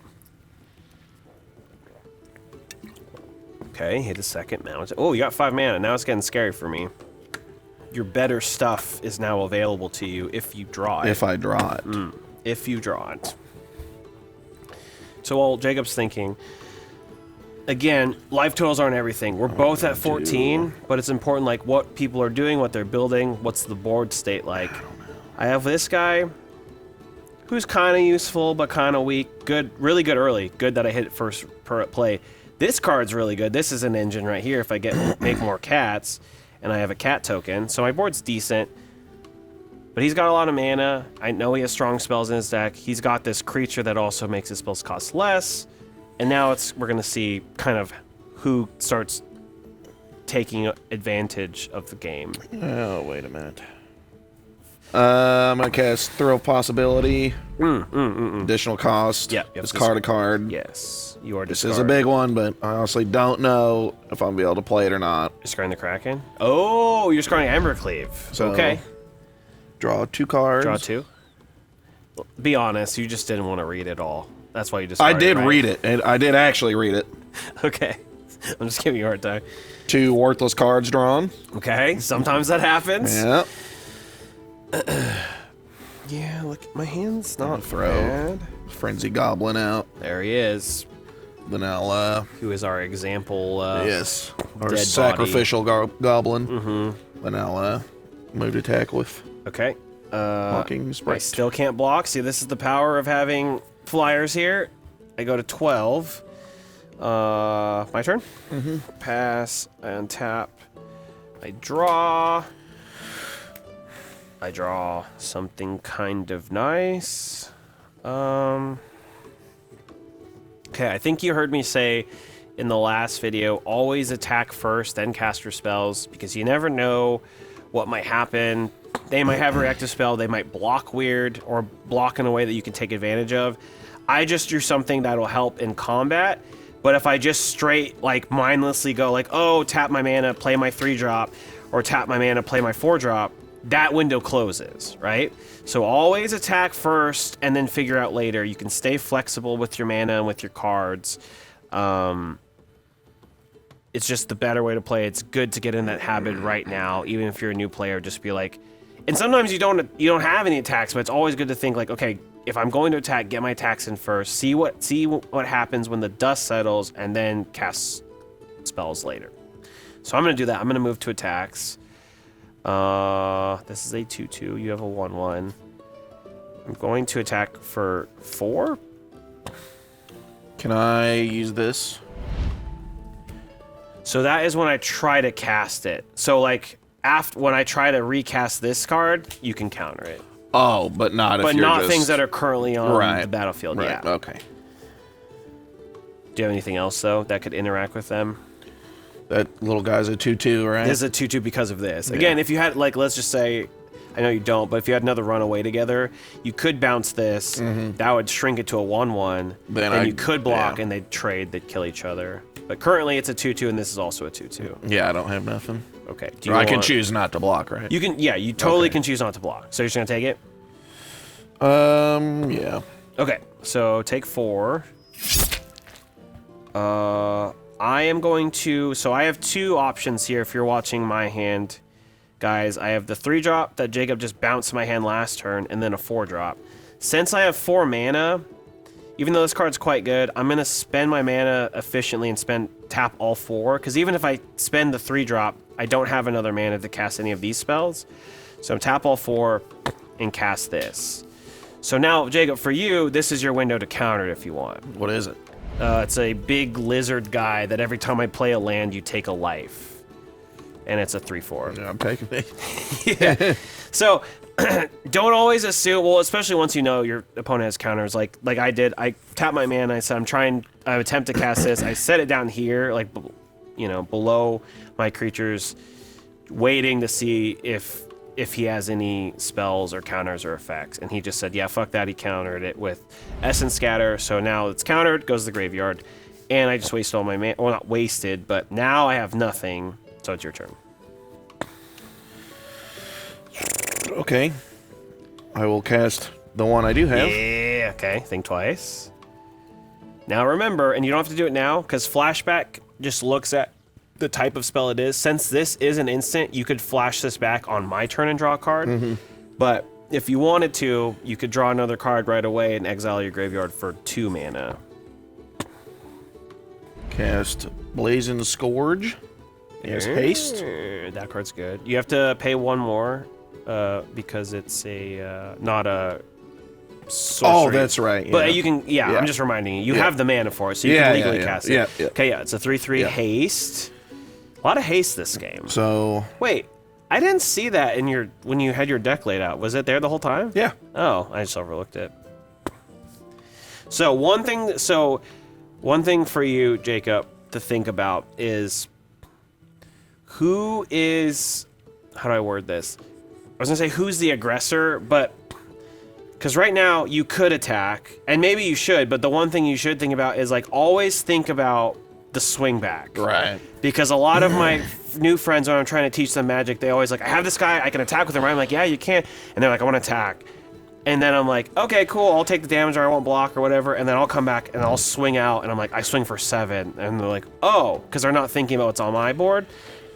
Okay, hit a second mount. Oh, you got 5 mana. Now it's getting scary for me. Your better stuff is now available to you if you draw it. If I draw it. If you draw it. So while Jacob's thinking, again, life totals aren't everything. We're both at 14, but it's important like what people are doing, what they're building, what's the board state like. I have this guy who's kind of useful but kind of weak. Good, really good early. Good that I hit it first per play. This card's really good. This is an engine right here if I make more cats, and I have a cat token. So my board's decent, but he's got a lot of mana. I know he has strong spells in his deck. He's got this creature that also makes his spells cost less, and now we're going to see kind of who starts taking advantage of the game. Oh, wait a minute. I'm going to cast Throw Possibility. Additional cost. Yep. Discard a card. Yes. You are This is a big one, but I honestly don't know if I'm going to be able to play it or not. Discarding the Kraken? Oh, you're discarding Embercleave. So, okay. Draw 2 cards. Draw 2? Be honest, you just didn't want to read it all. That's why you discarded I did right? read it. And I did actually read it. Okay. I'm just giving you a hard time. 2 worthless cards drawn. Okay. Sometimes that happens. Yeah. Yeah, look, my hand's not Throw bad. Frenzy Goblin out. There he is. Then I'll, who is our example, yes. Our dead sacrificial goblin. Then I'll, move to attack with Okay. Walking I Sprite. still can't block. See, this is the power of having flyers here. I go to 12. My turn? Pass and tap. I draw something kind of nice. Okay, I think you heard me say in the last video, always attack first, then cast your spells, because you never know what might happen. They might have a reactive spell, they might block weird, or block in a way that you can take advantage of. I just do something that'll help in combat, but if I just straight, like, mindlessly go, like, oh, tap my mana, play my 3-drop, or tap my mana, play my 4-drop, that window closes, right? So always attack first and then figure out later. You can stay flexible with your mana and with your cards. It's just the better way to play. It's good to get in that habit right now, even if you're a new player. Just be like, and sometimes you don't have any attacks, but it's always good to think like, okay, if I'm going to attack, get my attacks in first. See what happens when the dust settles, and then cast spells later. So I'm gonna do that. I'm gonna move to attacks. This is a 2/2. You have a 1/1. I'm going to attack for 4. Can I use this? So that is when I try to cast it. So like when I try to recast this card, you can counter it. Oh, but not if But you're not just... things that are currently on Right. the battlefield. Right. Yeah. Okay. Do you have anything else though that could interact with them? That little guy's a 2/2, right? This is a 2/2 because of this. Again, if you had like, let's just say, I know you don't, but if you had another runaway together, you could bounce this. That would shrink it to a 1/1. Then you could block, and they'd trade. They'd kill each other. But currently, it's a 2/2, and this is also a 2/2. Yeah, I don't have nothing. Okay. I can choose not to block, right? You can. Yeah, you totally can choose not to block. So you're just gonna take it. Yeah. Okay. So take 4. I am going to. So I have 2 options here. If you're watching my hand, guys, I have the 3-drop that Jacob just bounced my hand last turn, and then a 4-drop. Since I have 4 mana, even though this card's quite good, I'm gonna spend my mana efficiently and tap all 4. Because even if I spend the 3-drop, I don't have another mana to cast any of these spells. So tap all 4 and cast this. So now, Jacob, for you, this is your window to counter it if you want. What is it? It's a big lizard guy that every time I play a land, you take a life. And it's a 3/4. Yeah, I'm taking it. Yeah. So, don't always assume, well, especially once you know your opponent has counters, like I did. I tapped my mana, I said, I attempt to cast this. I set it down here, like, below my creatures, waiting to see if he has any spells or counters or effects. And he just said, yeah, fuck that. He countered it with Essence Scatter. So now it's countered, goes to the graveyard. And I just wasted all my mana. Well, not wasted, but now I have nothing. So it's your turn. Okay. I will cast the one I do have. Yeah, okay. Think twice. Now remember, and you don't have to do it now, because Flashback just looks at the type of spell it is. Since this is an instant, you could flash this back on my turn and draw a card. But if you wanted to, you could draw another card right away and exile your graveyard for 2 mana. Cast Blazing Scourge. Yes, haste. That card's good. You have to pay 1 more because it's not a sorcery. Oh, that's right. Yeah. But you can, I'm just reminding you. You have the mana for it, so you can legally cast it. Yeah. Okay, it's a 3/3 haste. A lot of haste this game. So Wait, I didn't see that when you had your deck laid out. Was it there the whole time? yeah. Oh, I just overlooked it. So one thing for you, Jacob, to think about is how do I word this? I was gonna say who's the aggressor, but because right now you could attack, and maybe you should, but the one thing you should think about is like always think about the swing back. Right. Because a lot of my new friends, when I'm trying to teach them Magic, they always like, I have this guy, I can attack with him, right? I'm like, yeah, you can. And they're like, I want to attack. And then I'm like, okay, cool, I'll take the damage or I won't block or whatever. And then I'll come back and I'll swing out, and I'm like, I swing for 7. And they're like, oh, because they're not thinking about what's on my board.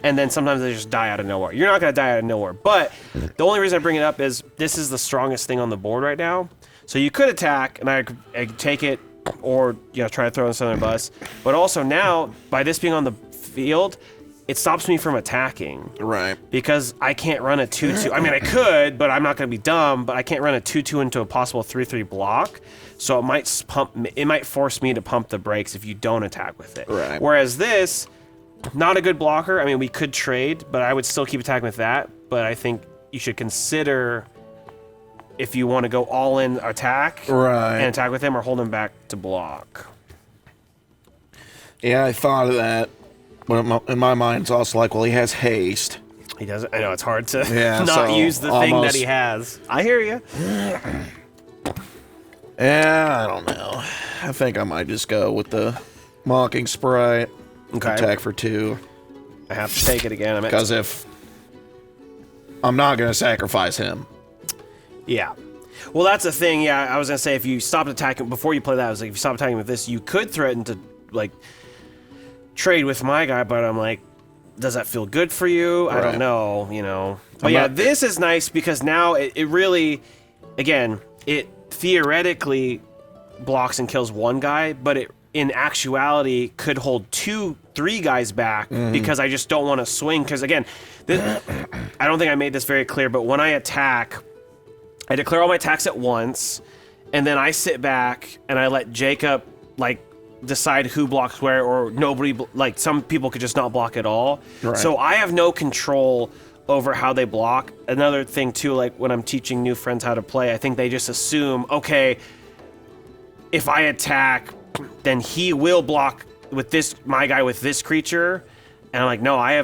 And then sometimes they just die out of nowhere. You're not going to die out of nowhere. But the only reason I bring it up is this is the strongest thing on the board right now. So you could attack, and I could take it, or try to throw in something bus. But also now, by this being on the field, it stops me from attacking. Right. Because I can't run a 2/2. I mean, I could, but I'm not going to be dumb. But I can't run a 2/2 into a possible 3/3 block. So it might force me to pump the brakes if you don't attack with it. Right. Whereas this, not a good blocker. I mean, we could trade, but I would still keep attacking with that. But I think you should consider if you want to go all in attack and attack with him, or hold him back to block. Yeah, I thought of that. But in my mind, it's also like, well, he has haste. He doesn't. I know it's hard to not use the thing that he has. I hear you. Yeah, I don't know. I think I might just go with the Mocking Sprite. Okay. Attack for 2. I have to take it again. Because if I'm not going to sacrifice him. Yeah. Well, that's the thing. Yeah, I was going to say, if you stopped attacking, before you play that, I was like, if you stopped attacking with this, you could threaten to, like, trade with my guy, but I'm like, does that feel good for you? I don't know, But this is nice because now it really, again, it theoretically blocks and kills one guy, but it in actuality could hold 2-3 guys back because I just don't want to swing. Because again, I don't think I made this very clear, but when I attack, I declare all my attacks at once, and then I sit back and I let Jacob decide who blocks where, or nobody. Some people could just not block at all. Right. So I have no control over how they block. Another thing too, like when I'm teaching new friends how to play, I think they just assume, okay, if I attack, then he will block with this, my guy with this creature. And I'm like, no, I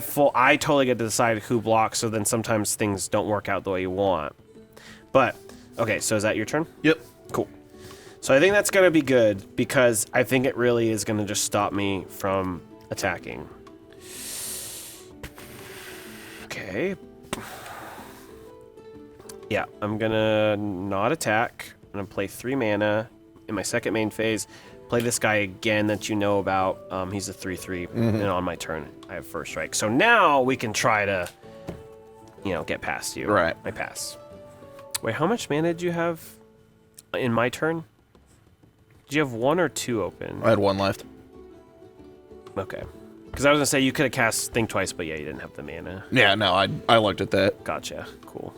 totally get to decide who blocks, so then sometimes things don't work out the way you want. But, okay, so is that your turn? Yep. Cool. So I think that's going to be good, because I think it really is going to just stop me from attacking. Okay. Yeah, I'm going to not attack. I'm going to play 3 mana in my second main phase. Play this guy again that you know about. He's a 3/3, and on my turn, I have first strike. So now we can try to, get past you. Right. I pass. Wait, how much mana did you have in my turn? Did you have 1 or 2 open? I had 1 left. Okay. Because I was going to say you could have cast Think Twice, but yeah, you didn't have the mana. Yeah, no, I looked at that. Gotcha. Cool.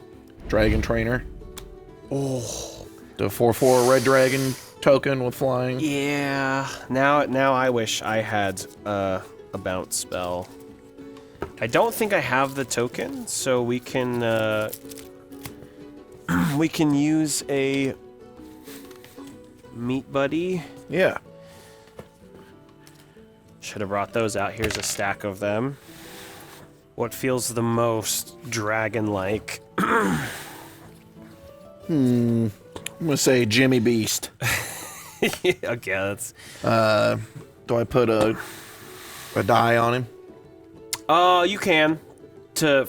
Dragon Trainer. Oh. The 4/4 red dragon token with flying. Yeah. Now I wish I had a bounce spell. I don't think I have the token, so we can use a Meat Buddy. Yeah. Should have brought those out. Here's a stack of them. What feels the most dragon-like? I'm gonna say Jimmy Beast. Okay, that's... Do I put a die on him? You can. To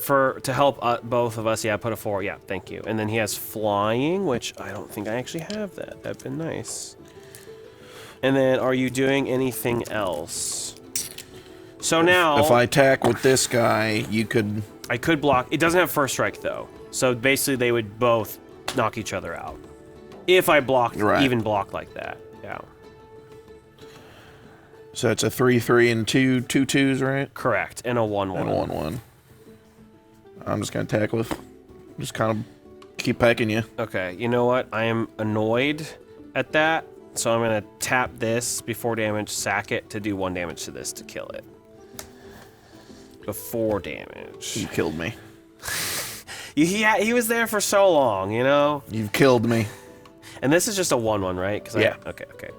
help both of us, yeah, put a 4. Yeah, thank you. And then he has flying, which I don't think I actually have that. That'd been nice. And then, are you doing anything else? So now... If I attack with this guy, you could... I could block. It doesn't have first strike, though. So basically, they would both knock each other out. If I blocked, even blocked like that. Yeah. So it's a 3/3 and 2 2/2s, right? Correct. And a 1/1. And 1/1. I'm just gonna attack with... Just kind of keep pecking you. Okay, you know what? I am annoyed at that. So I'm going to tap this before damage, sack it to do 1 damage to this to kill it. Before damage. You killed me. He was there for so long, You've killed me. And this is just a 1/1, right? Yeah. Okay.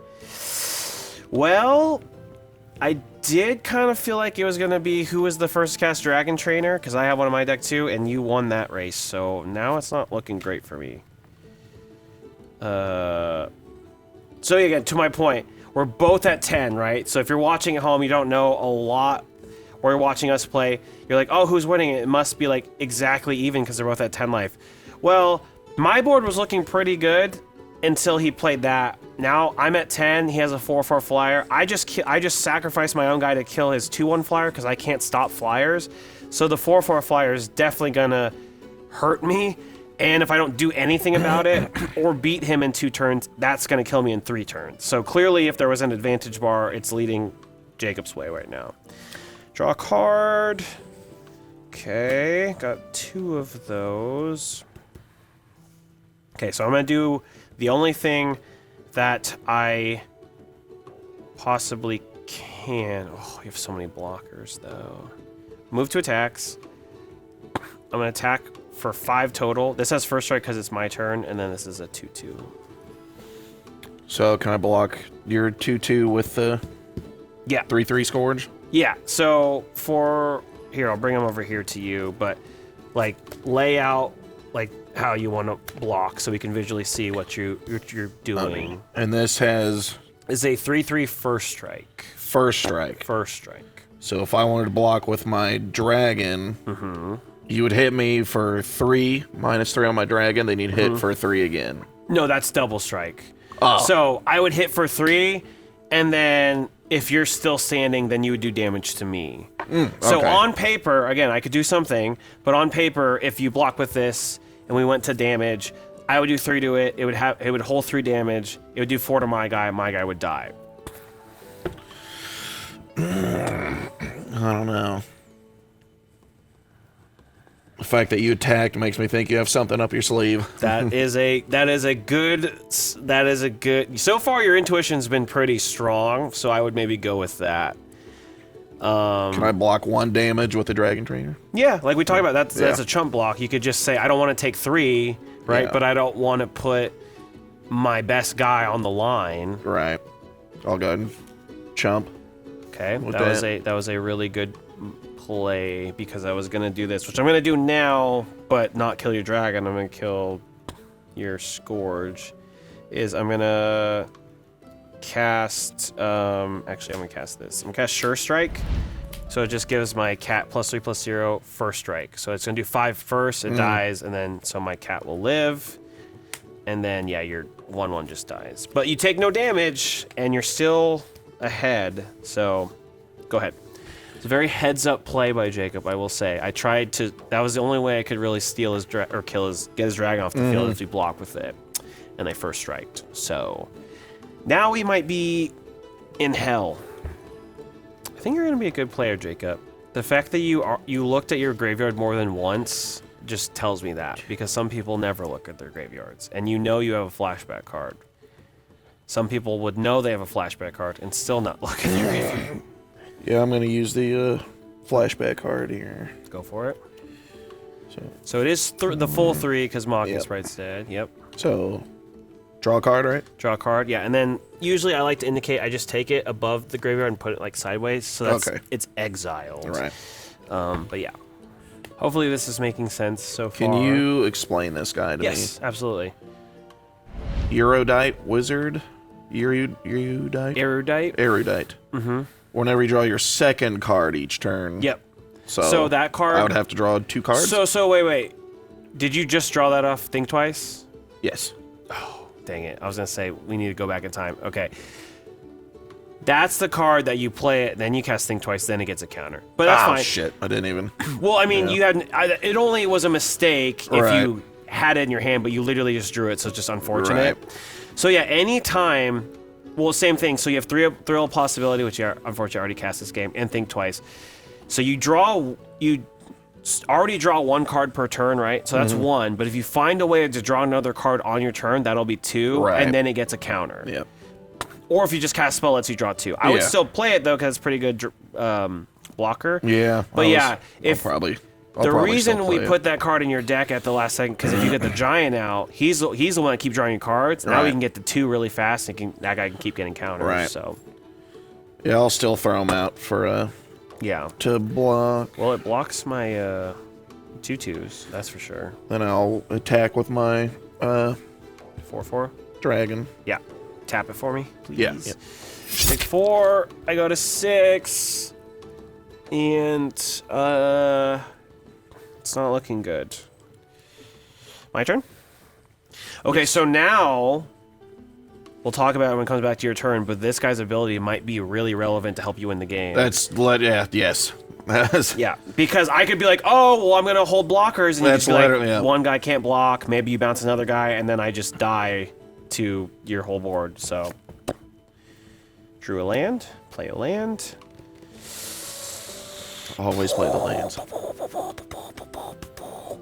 Well, I did kind of feel like it was going to be who was the first cast Dragon Trainer, because I have one in my deck too, and you won that race. So now it's not looking great for me. So again, to my point, we're both at 10, right? So if you're watching at home, you don't know a lot, or you're watching us play, you're like, oh, who's winning? It must be like exactly even because they're both at 10 life. Well, my board was looking pretty good until he played that. Now I'm at 10. He has a 4/4 flyer. I just sacrificed my own guy to kill his 2/1 flyer because I can't stop flyers. So the 4/4 flyer is definitely gonna hurt me. And if I don't do anything about it or beat him in 2 turns, that's going to kill me in 3 turns. So clearly, if there was an advantage bar, it's leading Jacob's way right now. Draw a card. Okay, got 2 of those. Okay, so I'm going to do the only thing that I possibly can. Oh, you have so many blockers, though. Move to attacks. I'm going to attack for 5 total. This has first strike because it's my turn, and then this is a 2/2. So can I block your 2/2 with the 3/3 Scourge? Yeah. So here, I'll bring them over here to you, but like lay out like how you want to block so we can visually see what you're doing. And this has is a 3/3 first strike. First strike. First strike. So if I wanted to block with my dragon, you would hit me for 3, -3 on my dragon, then you'd hit for 3 again. No, that's double strike. Oh. So I would hit for 3, and then if you're still standing, then you would do damage to me. So on paper, again, I could do something, but on paper, if you block with this and we went to damage, I would do 3 to it. It would hold 3 damage. It would do 4 to my guy. My guy would die. I don't know. The fact that you attacked makes me think you have something up your sleeve. That is a good. So far, your intuition's been pretty strong, so I would maybe go with that. Can I block 1 damage with the Dragon Trainer? Yeah, like we talked about, that's a chump block. You could just say, I don't want to take 3, right? Yeah. But I don't want to put my best guy on the line. Right. I'll go ahead and chump. Okay, that was a really good play because I was gonna do this, which I'm gonna do now, but not kill your dragon. I'm gonna kill your Scourge. I'm gonna cast. Actually, I'm gonna cast this. I'm gonna cast Sure Strike. So it just gives my cat +3/+0 first strike. So it's gonna do 5 first. It dies, and then so my cat will live. And then yeah, your 1/1 just dies. But you take no damage, and you're still ahead. So go ahead. It's a very heads-up play by Jacob, I will say. I tried to. That was the only way I could really steal his get his dragon off the field, is we block with it, and they first striked. So now we might be in hell. I think you're gonna be a good player, Jacob. The fact that you looked at your graveyard more than once just tells me that, because some people never look at their graveyards, and you know you have a flashback card. Some people would know they have a flashback card and still not look at their graveyard. Yeah, I'm gonna use the flashback card here. Go for it. So it is the full 3 because Mocking Sprite's dead. Yep. So draw a card, right? Draw a card, yeah. And then usually I like to indicate I just take it above the graveyard and put it like sideways, so that's it's exiled. Right. But yeah. Hopefully this is making sense so far. Can you explain this guy to me? Yes, absolutely. Erudite Wizard? Erudite? Erudite. Mm-hmm. Whenever you draw your second card each turn. Yep. So that card... I would have to draw 2 cards? So wait. Did you just draw that off Think Twice? Yes. Oh, dang it. I was going to say, we need to go back in time. Okay. That's the card that you play it, then you cast Think Twice, then it gets a counter. But that's fine. Shit. I didn't even... Well, I mean, you had... It only was a mistake if you had it in your hand, but you literally just drew it, so it's just unfortunate. Right. So yeah, anytime... Well, same thing. So you have Thrill Possibility, which you unfortunately already cast this game, and Think Twice. So you already draw 1 card per turn, right? So that's 1. But if you find a way to draw another card on your turn, that'll be 2, and then it gets a counter. Yep. Or if you just cast spell, lets you draw 2. I would still play it though, because it's pretty good blocker. Yeah. But I'll the reason we put that card in your deck at the last second, because if you get the giant out, he's the one that keeps drawing your cards. Now we can get the 2 really fast, and that guy can keep getting counters. Right. So. Yeah, I'll still throw him out for to block. Well, it blocks my 2/2s, that's for sure. Then I'll attack with my 4/4 dragon. Yeah. Tap it for me, please. Yeah. Take 4. I go to 6, and it's not looking good. My turn? Okay, so now we'll talk about it when it comes back to your turn, but this guy's ability might be really relevant to help you win the game. Yes. Yeah, because I could be like, oh, well, I'm going to hold blockers, and you just be like, one guy can't block, maybe you bounce another guy, and then I just die to your whole board, so. Drew a land, play a land. Always play the lands.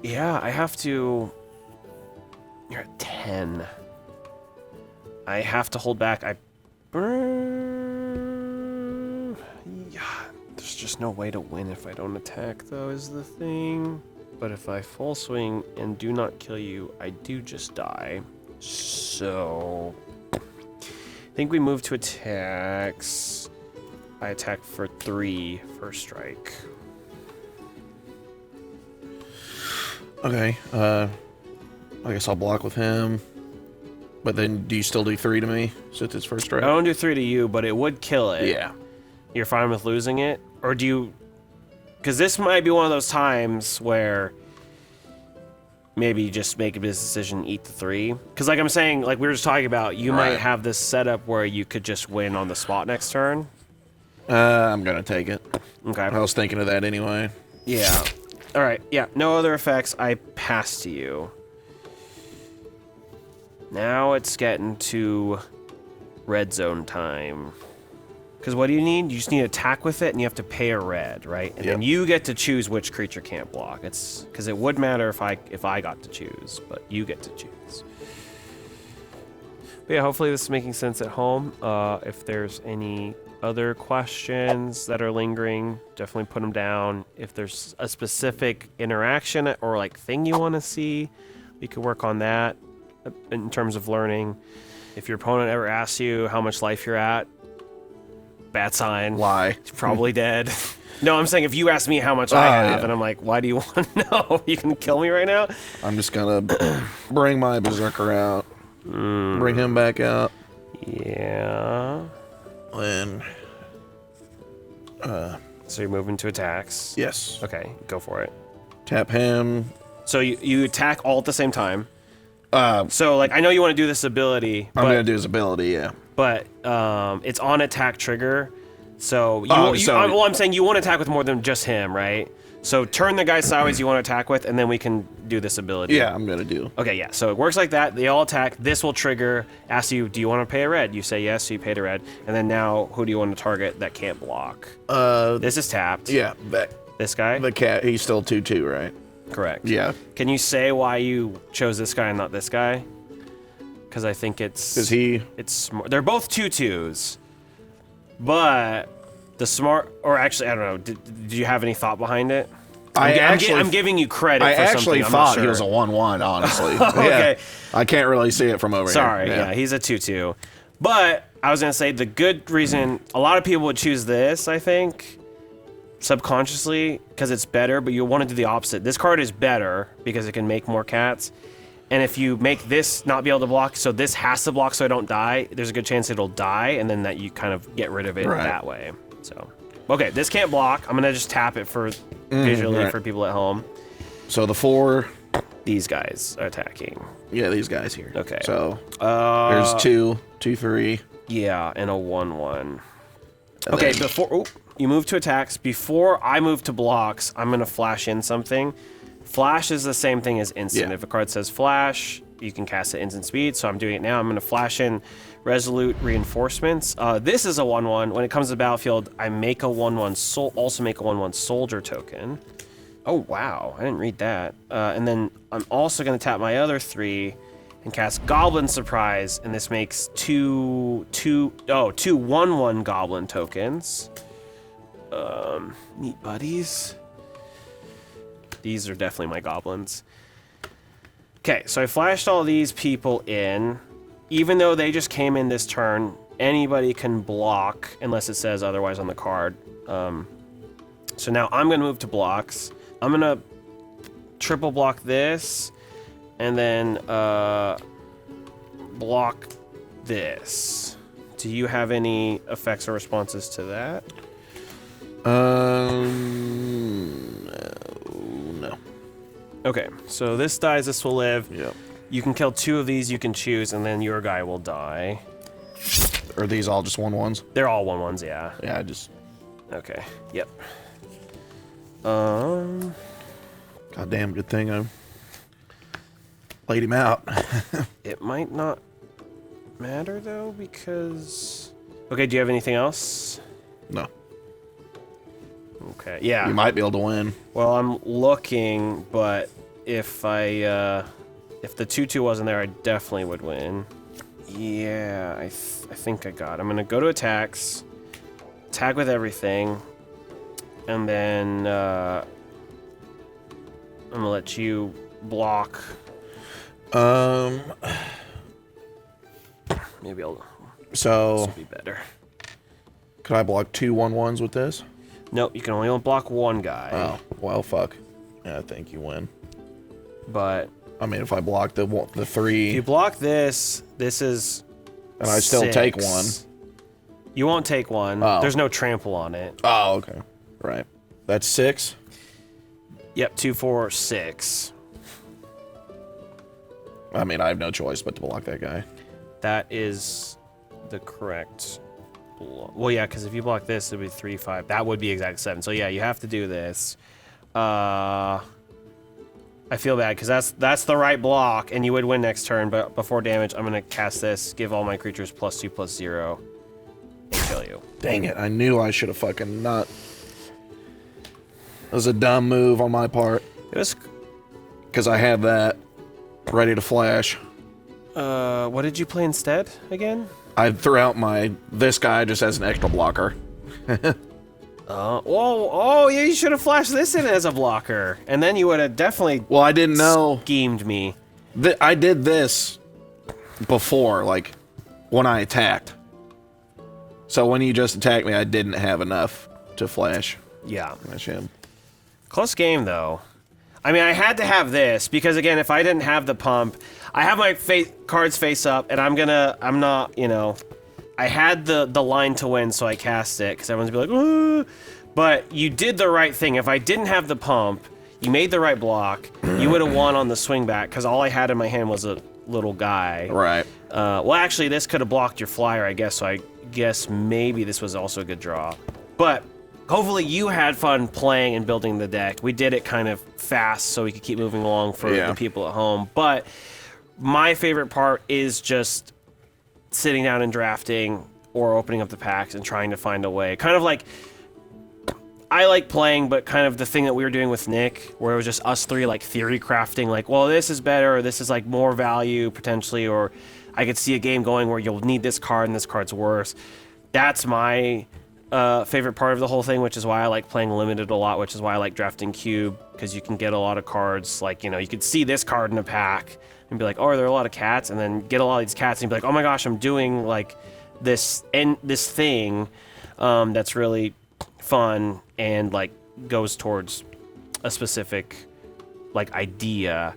Yeah, I have to... You're at 10. I have to hold back. Yeah, there's just no way to win if I don't attack, though, is the thing. But if I full swing and do not kill you, I do just die. So... I think we move to attacks. I attack for 3 first strike. Okay, I guess I'll block with him. But then, do you still do 3 to me, since it's first strike? I don't do 3 to you, but it would kill it. Yeah. You're fine with losing it? Or do you... Because this might be one of those times where maybe you just make a business decision, eat the 3. Because like I'm saying, like we were just talking about, you might have this setup where you could just win on the spot next turn. I'm going to take it. Okay. I was thinking of that anyway. Yeah. All right. Yeah. No other effects. I pass to you. Now it's getting to red zone time. Because what do you need? You just need to attack with it, and you have to pay a red, right? And then you get to choose which creature can't block. It's because it would matter if I got to choose, but you get to choose. But yeah, hopefully this is making sense at home. If there's any other questions that are lingering, definitely put them down. If there's a specific interaction or like thing you want to see, we could work on that in terms of learning. If your opponent ever asks you how much life you're at, bad sign. Lie. He's probably dead. No, I'm saying if you ask me how much I have, and I'm like, why do you want to know? You can kill me right now? I'm just gonna bring my berserker out. Bring him back out. Yeah. And so you're moving to attacks. yes. Okay, go for it. Tap him. So you attack all at the same time. So like I know you want to do this ability, I'm gonna do his ability, yeah. but it's on attack trigger. So so- well, I'm saying you want to attack with more than just him, right? So turn the guy sideways you want to attack with, and then we can do this ability. Yeah, I'm gonna do. Okay, yeah. So it works like that. They all attack. This will trigger. Ask you, do you want to pay a red? You say yes, so you paid a red. And then now, who do you want to target that can't block? This is tapped. Yeah, This guy? the cat, he's still 2/2, right? Correct. Yeah. Can you say why you chose this guy and not this guy? Because I think it's... Is he... It's smart. They're both 2/2s. But the smart... Or actually, I don't know. Did you have any thought behind it? I'm giving you credit for something. I actually thought he was a 1/1, honestly. Okay. Yeah. I can't really see it from over Sorry, here. yeah, he's a 2/2. But I was going to say the good reason... A lot of people would choose this, I think, subconsciously, because it's better, but you want to do the opposite. This card is better because it can make more cats. And if you make this not be able to block, so this has to block so I don't die, there's a good chance it'll die, and then that you kind of get rid of it that way. So, okay, this can't block. I'm going to just tap it for visually for people at home. So the 4... These guys are attacking. Yeah, these guys here. Okay. So there's 2, 2, 3. Yeah, and a 1/1. Okay, before you move to attacks, before I move to blocks, I'm going to flash in something. Flash is the same thing as instant. Yeah. If a card says flash, you can cast it instant speed, so I'm doing it now. I'm going to flash in Resolute Reinforcements. This is a 1/1. When it comes to the battlefield, I make a 1/1 also make a 1/1 soldier token. Oh, wow. I didn't read that. And then I'm also going to tap my other 3 and cast Goblin Surprise, and this makes two 1/1 Goblin tokens. Neat buddies. These are definitely my goblins. Okay, so I flashed all these people in. Even though they just came in this turn, anybody can block unless it says otherwise on the card. So now I'm going to move to blocks. I'm going to triple block this, and then block this. Do you have any effects or responses to that? No. Okay, so this dies, this will live. Yep. You can kill 2 of these you can choose, and then your guy will die. Are these all just 1/1s? They're all 1/1s, yeah. Yeah, I just... Okay, yep. Goddamn good thing I laid him out. It might not matter, though, because... Okay, do you have anything else? No. Okay, yeah. You might be able to win. Well, I'm looking, but if the 2/2 wasn't there, I definitely would win. Yeah, I think I got it. I'm going to go to attacks, attack with everything, and then I'm going to let you block. Maybe this So will be better. could I block 2 1/1s with this? Nope, you can only block one guy. Oh, well, fuck. Yeah, I think you win. But I mean, if I block the if 3, you block this is and I still take 6. 1. You won't take 1. Oh. There's no trample on it. Oh, okay. Right. That's 6. Yep, 2, 4, 6. I mean, I have no choice but to block that guy. That is the correct. Well, yeah, because if you block this, it would be 3, 5. That would be exact 7. So yeah, you have to do this. I feel bad because that's the right block, and you would win next turn. But before damage, I'm gonna cast this, give all my creatures +2/+0, and kill you. Dang it! I knew I should have fucking not. That was a dumb move on my part It was. because I had that ready to flash. What did you play instead again? I threw out this guy just as an extra blocker. Yeah, you should have flashed this in as a blocker, and then you would have definitely. Well, I didn't know. Schemed me. I did this before, like when I attacked. So when you just attacked me, I didn't have enough to flash. Yeah. Flash him. Close game though. I mean, I had to have this because again, if I didn't have the pump, I have my cards face up, and I'm not, I had the line to win, so I cast it because everyone's gonna be like, ooh. But you did the right thing. If I didn't have the pump, you made the right block. You would have won on the swing back because all I had in my hand was a little guy. Right. Well, actually, this could have blocked your flyer, I guess. So I guess maybe this was also a good draw. But hopefully you had fun playing and building the deck. We did it kind of fast so we could keep moving along for the people at home. But my favorite part is just sitting down and drafting or opening up the packs and trying to find a way. Kind of like, I like playing, but kind of the thing that we were doing with Nick, where it was just us three like theory crafting, like, well, this is better, or this is like more value potentially, or I could see a game going where you'll need this card and this card's worse. That's my favorite part of the whole thing, which is why I like playing limited a lot, which is why I like drafting cube, because you can get a lot of cards. Like, you could see this card in a pack and be like, oh, are there a lot of cats? And then get a lot of these cats and be like, oh my gosh, I'm doing like this thing that's really fun and like goes towards a specific like idea.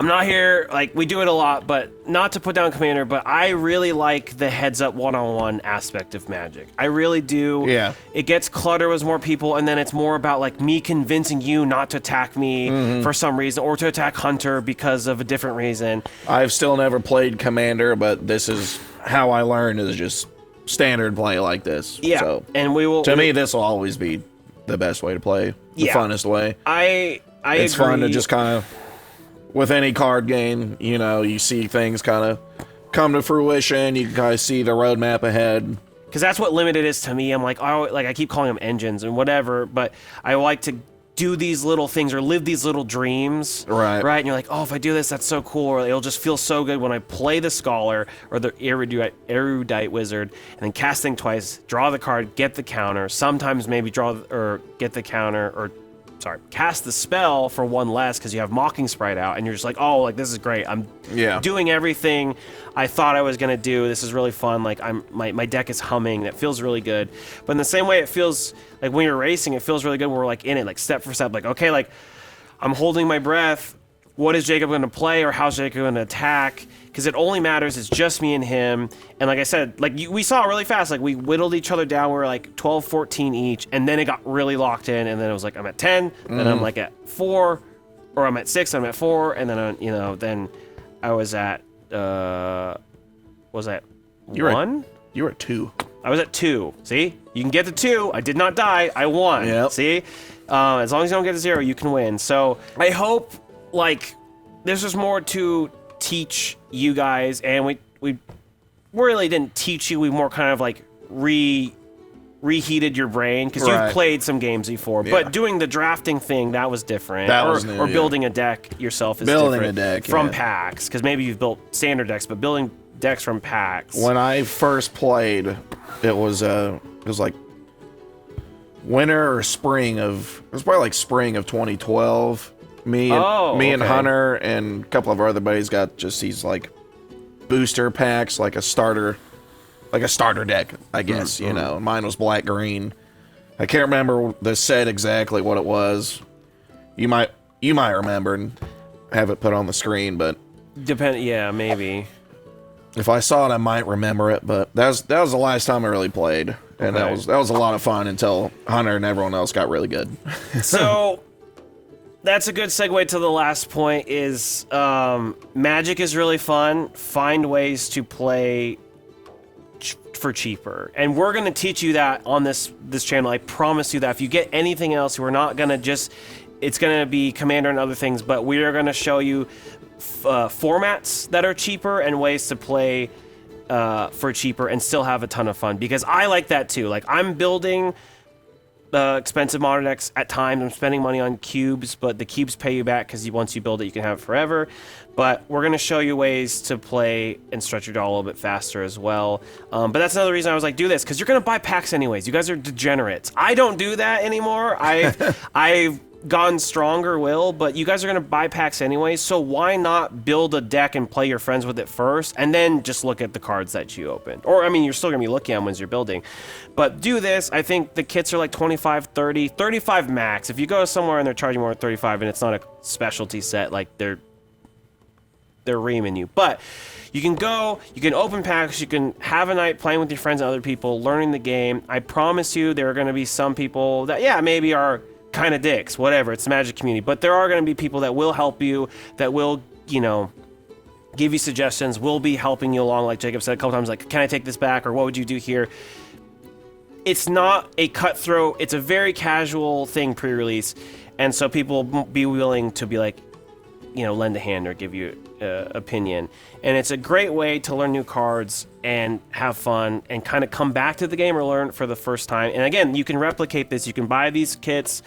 I'm not here, like, we do it a lot, but not to put down Commander, but I really like the heads-up one-on-one aspect of Magic. I really do. Yeah. It gets clutter with more people, and then it's more about, like, me convincing you not to attack me for some reason, or to attack Hunter because of a different reason. I've still never played Commander, but this is how I learned, is just standard play like this. Yeah, so, and we will... To me, this will always be the best way to play, the funnest way. I It's agree. fun to just kind of... With any card game, you see things kind of come to fruition. You can kind of see the roadmap ahead. Because that's what limited is to me. I'm like, I keep calling them engines and whatever, but I like to do these little things or live these little dreams. Right. Right? And you're like, oh, if I do this, that's so cool. Or it'll just feel so good when I play the Scholar or the Erudite Wizard and then casting twice, draw the card, get the counter, sometimes maybe draw or get the counter or cast the spell for one less because you have Mocking Sprite out, and you're just like, oh, like, this is great. I'm doing everything I thought I was gonna do. This is really fun. Like, my deck is humming. It feels really good. But in the same way, it feels like when you're racing, it feels really good when we're like in it, like step for step. Like, okay, like I'm holding my breath. What is Jacob gonna play, or how's Jacob gonna attack? Because it only matters, it's just me and him. And like I said, like we saw really fast, like we whittled each other down. We were like 12, 14 each, and then it got really locked in. And then it was like, I'm at 10, then I'm like at 4, or I'm at 6, I'm at 4, and then then I was at You were 1? You were at 2. I was at 2. See, you can get to 2. I did not die. I won. Yep. See, as long as you don't get to 0, you can win. So I hope like there's just more to teach you guys, and we really didn't teach you. We more kind of like reheated your brain because you've played some games before. Yeah. But doing the drafting thing, that was different. That was new, or building a deck yourself is building different. A deck from packs, because maybe you've built standard decks, but building decks from packs. When I first played, it was like winter or spring of, it was probably like spring of 2012. Me and Hunter and a couple of our other buddies got just these like booster packs, like a starter deck, I guess. Mine was black green. I can't remember the set exactly what it was. You might remember and have it put on the screen, but maybe. If I saw it, I might remember it. But that was the last time I really played, and that was a lot of fun until Hunter and everyone else got really good. So. That's a good segue to the last point is Magic is really fun. Find ways to play for cheaper. And we're going to teach you that on this channel. I promise you that. If you get anything else, we're not going to just... It's going to be Commander and other things, but we are going to show you formats that are cheaper and ways to play for cheaper and still have a ton of fun. Because I like that too. Like, I'm building expensive modern decks at times. I'm spending money on cubes, but the cubes pay you back because once you build it, you can have it forever. But we're going to show you ways to play and stretch your draw a little bit faster as well. But that's another reason I was like, do this, because you're going to buy packs anyways. You guys are degenerates. I don't do that anymore. I've gotten stronger will, but you guys are going to buy packs anyways, so why not build a deck and play your friends with it first, and then just look at the cards that you opened? Or, I mean, you're still going to be looking at them as you're building. But do this. I think the kits are like 25, 30, 35 max. If you go somewhere and they're charging more than 35 and it's not a specialty set, like they're reaming you. But you can go, you can open packs, you can have a night playing with your friends and other people, learning the game. I promise you there are going to be some people that, yeah, maybe are kind of dicks, whatever, it's the Magic community, but there are going to be people that will help you, that will, you know, give you suggestions, will be helping you along, like Jacob said a couple times, like, can I take this back, or what would you do here? It's not a cutthroat, it's a very casual thing pre-release, and so people will be willing to be like, you know, lend a hand or give you opinion. And it's a great way to learn new cards and have fun and kind of come back to the game or learn for the first time. And again, you can replicate this. You can buy these kits,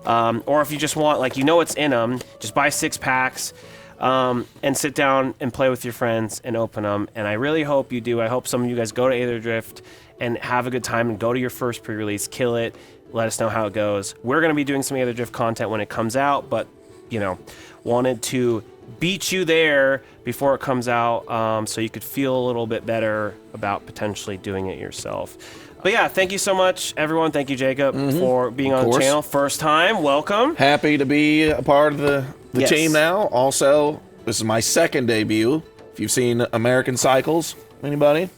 or if you just want, like, you know what's in them, just buy 6 packs and sit down and play with your friends and open them. And I really hope you do. I hope some of you guys go to Aether Drift and have a good time and go to your first pre-release, kill it, let us know how it goes. We're going to be doing some Aether Drift content when it comes out, but, you know, wanted to beat you there before it comes out, so you could feel a little bit better about potentially doing it yourself. But yeah, thank you so much, everyone. Thank you, Jacob, for being on the channel. First time, welcome. Happy to be a part of the Yes. team now. Also, this is my second debut. If you've seen American Cycles, anybody?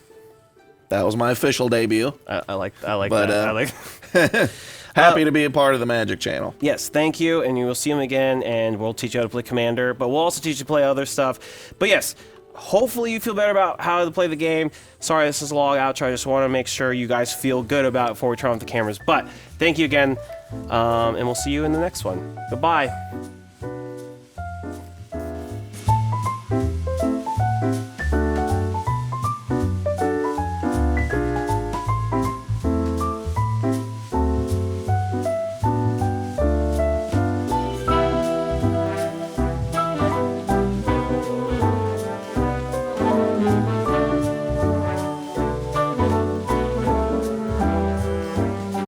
That was my official debut. I like that. I like. Happy to be a part of the Magic channel. Yes, thank you, and you will see him again, and we'll teach you how to play Commander, but we'll also teach you to play other stuff. But yes, hopefully you feel better about how to play the game. Sorry, this is a long outro. I just want to make sure you guys feel good about it before we turn off the cameras. But thank you again, and we'll see you in the next one. Goodbye.